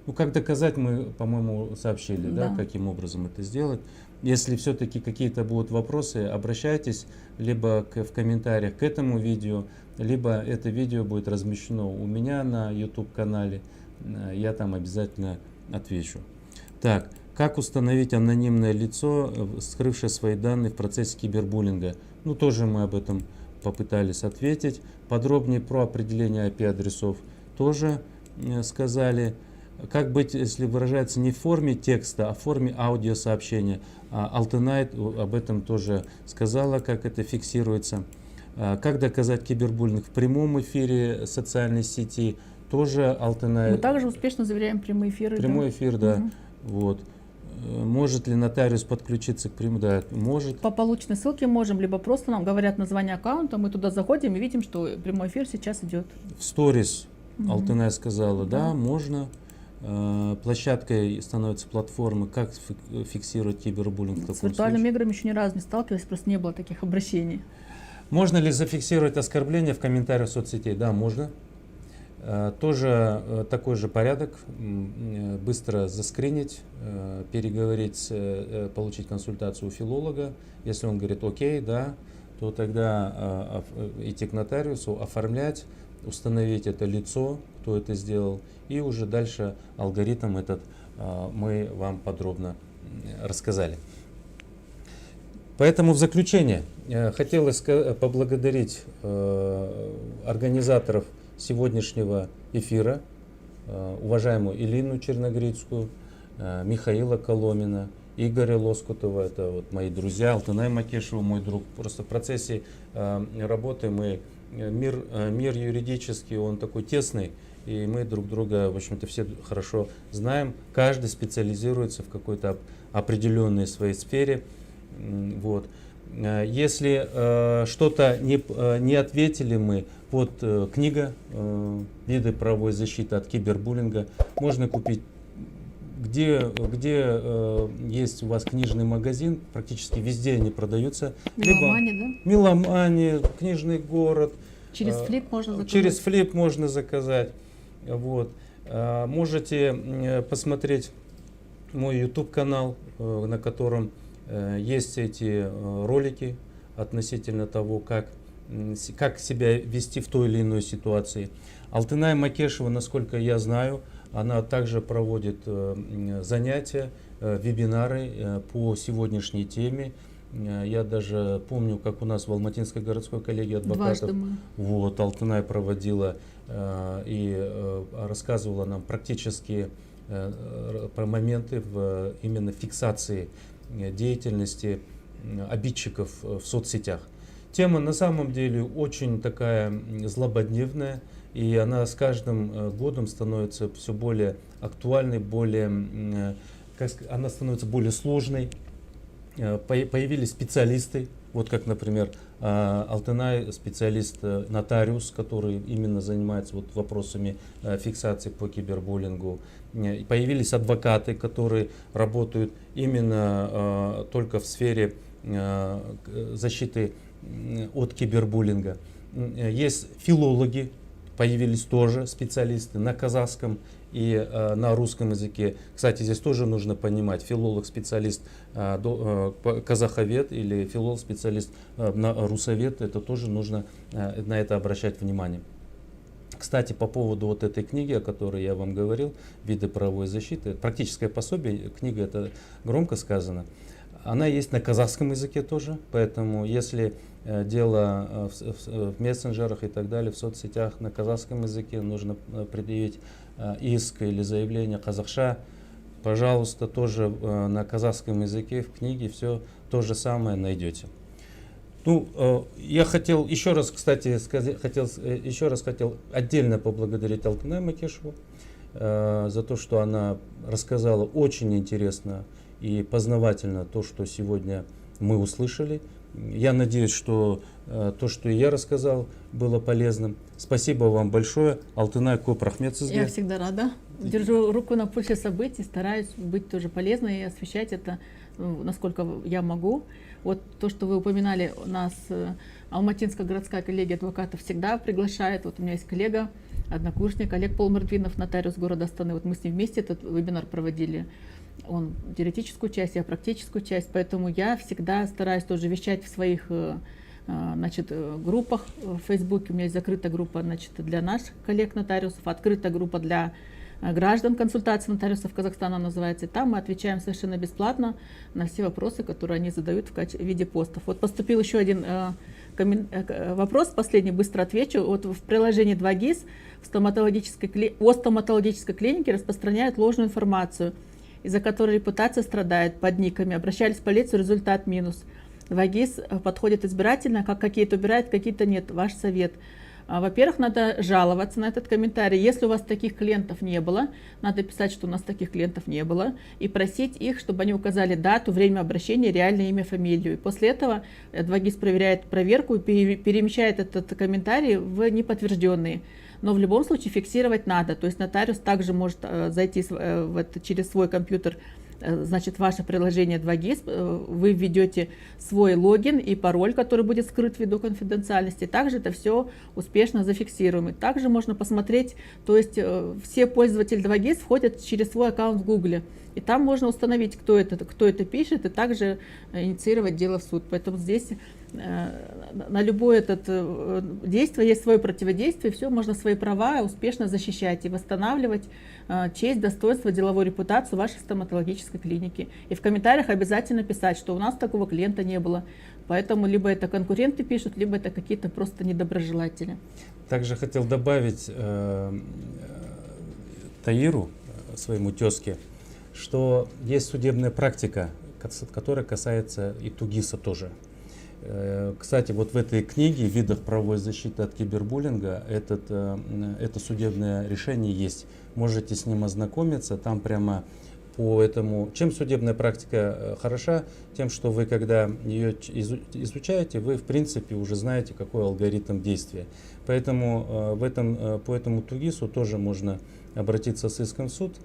Ну, как доказать, мы, по-моему, сообщили, да, каким образом это сделать. Если все-таки какие-то будут вопросы, обращайтесь либо в комментариях к этому видео, либо это видео будет размещено у меня на YouTube-канале. Я там обязательно отвечу. Так, как установить анонимное лицо, скрывшее свои данные в процессе кибербуллинга? Ну, тоже мы об этом попытались ответить. Подробнее про определение IP-адресов тоже сказали. Как быть, если выражается не в форме текста, а в форме аудиосообщения? Алтенайт об этом тоже сказала, как это фиксируется. Как доказать кибербуллинг в прямом эфире социальной сети? Тоже Алтенайт. Мы также успешно заверяем прямые эфиры. Прямой эфир, да. Вот. Может ли нотариус подключиться к прямому? Да, может. По полученной ссылке можем, либо просто нам говорят название аккаунта, мы туда заходим и видим, что прямой эфир сейчас идет. В сторис Алтенай сказала, да, можно. Площадкой становится платформа, как фиксировать кибербуллинг в таком С виртуальными случае. играми еще ни разу не сталкивались, просто не было таких обращений. Можно ли зафиксировать оскорбление в комментариях соцсетей? Да, можно. Тоже такой же порядок. Быстро заскринить, переговорить, получить консультацию у филолога. Если он говорит окей, да, то тогда идти к нотариусу, оформлять, установить это лицо, кто это сделал, и уже дальше алгоритм этот мы вам подробно рассказали. Поэтому в заключение хотелось поблагодарить организаторов сегодняшнего эфира, уважаемую Илину Черногрицкую, Михаила Коломина, Игоря Лоскутова, это вот мои друзья, Алтынай Макешева, мой друг. Просто в процессе работы мы, мир юридический, он такой тесный, и мы друг друга, в общем-то, все хорошо знаем. Каждый специализируется в какой-то определенной своей сфере. Вот. Если что-то не ответили мы, вот книга «Виды правовой защиты от кибербуллинга» можно купить. Где есть у вас книжный магазин, практически везде они продаются. Меломания, да? Меломания, книжный город. Через флип можно заказать. Через флип можно заказать. Вот. Можете посмотреть мой YouTube канал, на котором есть эти ролики относительно того, как себя вести в той или иной ситуации. Алтынай Макешева, насколько я знаю, она также проводит занятия, вебинары по сегодняшней теме. Я даже помню, как у нас в Алматинской городской коллегии адвокатов вот, Алтынай проводила и рассказывала нам практические про моменты именно фиксации деятельности обидчиков в соцсетях. Тема на самом деле очень такая злободневная, и она с каждым годом становится все более актуальной, она становится более сложной. Появились специалисты, вот как, например, Алтынай, специалист-нотариус, который именно занимается вот вопросами фиксации по кибербуллингу. Появились адвокаты, которые работают именно только в сфере защиты от кибербуллинга. Есть филологи, появились тоже специалисты на казахском и на русском языке. Кстати, здесь тоже нужно понимать, филолог-специалист казаховед или филолог-специалист на русовед, это тоже нужно на это обращать внимание. Кстати, по поводу вот этой книги, о которой я вам говорил, «Виды правовой защиты», практическое пособие, книга это громко сказано, она есть на казахском языке тоже, поэтому если дело в мессенджерах и так далее, в соцсетях на казахском языке, нужно предъявить иск или заявление казахша, пожалуйста, тоже на казахском языке в книге все то же самое найдете. Ну, я хотел еще раз, кстати, хотел отдельно поблагодарить Алтынай Макешеву за то, что она рассказала очень интересно и познавательно то, что сегодня мы услышали. Я надеюсь, что то, что я рассказал, было полезным. Спасибо вам большое. Алтынай, көп рахмет сізге. Я всегда рада. Держу руку на пульсе событий, стараюсь быть тоже полезной и освещать это, насколько я могу. Вот то, что вы упоминали, у нас Алматинская городская коллегия адвокатов всегда приглашает. Вот у меня есть коллега, однокурсник Олег Полмырдвинов, нотариус города Астаны. Вот мы с ним вместе этот вебинар проводили. Он теоретическую часть, я практическую часть. Поэтому я всегда стараюсь тоже вещать в своих группах в Фейсбуке. У меня есть закрытая группа для наших коллег-нотариусов, открытая группа для граждан, консультации нотариусов Казахстана называется. И там мы отвечаем совершенно бесплатно на все вопросы, которые они задают в виде постов. Вот поступил еще один вопрос, последний, быстро отвечу. Вот в приложении 2GIS о стоматологической клинике распространяют ложную информацию, из-за которой репутация страдает под никами. Обращались в полицию, результат минус. 2GIS подходит избирательно, как какие-то убирают, какие-то нет. Ваш совет. Во-первых, надо жаловаться на этот комментарий. Если у вас таких клиентов не было, надо писать, что у нас таких клиентов не было, и просить их, чтобы они указали дату, время обращения, реальное имя, фамилию. И после этого 2GIS проверяет проверку и перемещает этот комментарий в неподтвержденные. Но в любом случае фиксировать надо. То есть нотариус также может зайти через свой компьютер, значит, ваше приложение 2GIS, вы введете свой логин и пароль, который будет скрыт ввиду конфиденциальности. Также это все успешно зафиксируем. И также можно посмотреть, то есть все пользователи 2GIS входят через свой аккаунт в Google. И там можно установить, кто это пишет, и также инициировать дело в суд. Поэтому здесь на любое действие есть свое противодействие, все, можно свои права успешно защищать и восстанавливать честь, достоинство, деловую репутацию вашей стоматологической клиники. И в комментариях обязательно писать, что у нас такого клиента не было. Поэтому либо это конкуренты пишут, либо это какие-то просто недоброжелатели. Также хотел добавить Таиру, своему тезке, что есть судебная практика, которая касается и ТУГИСа тоже. Кстати, вот в этой книге «Видов правовой защиты от кибербуллинга» это судебное решение есть. Можете с ним ознакомиться, там прямо по этому. Чем судебная практика хороша? Тем, что вы, когда ее изучаете, вы в принципе уже знаете, какой алгоритм действия. Поэтому по этому ТУГИСу тоже можно обратиться с иском в суд.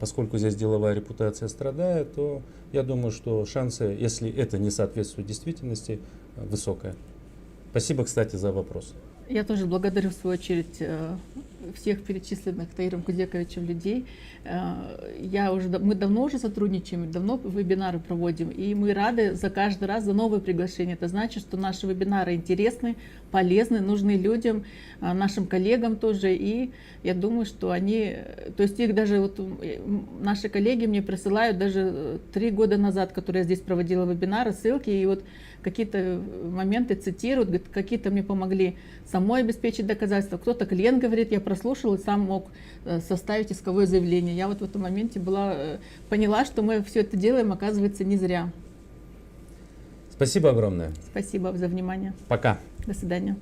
Поскольку здесь деловая репутация страдает, то я думаю, что шансы, если это не соответствует действительности, высокая. Спасибо, кстати, за вопрос. Я тоже благодарю, в свою очередь, всех перечисленных Таиром Кудековичем людей. Мы давно уже сотрудничаем, давно вебинары проводим, и мы рады каждый раз за новые приглашения. Это значит, что наши вебинары интересны, полезны, нужны людям, нашим коллегам тоже. И я думаю, что их даже наши коллеги мне присылают даже 3 года назад, которые я здесь проводила вебинары, ссылки, и вот какие-то моменты цитируют, говорят, какие-то мне помогли самой обеспечить доказательства. Кто-то клиент говорит, я прослушал и сам мог составить исковое заявление. Я вот в этом моменте поняла, что мы все это делаем, оказывается, не зря. Спасибо огромное. Спасибо за внимание. Пока. До свидания.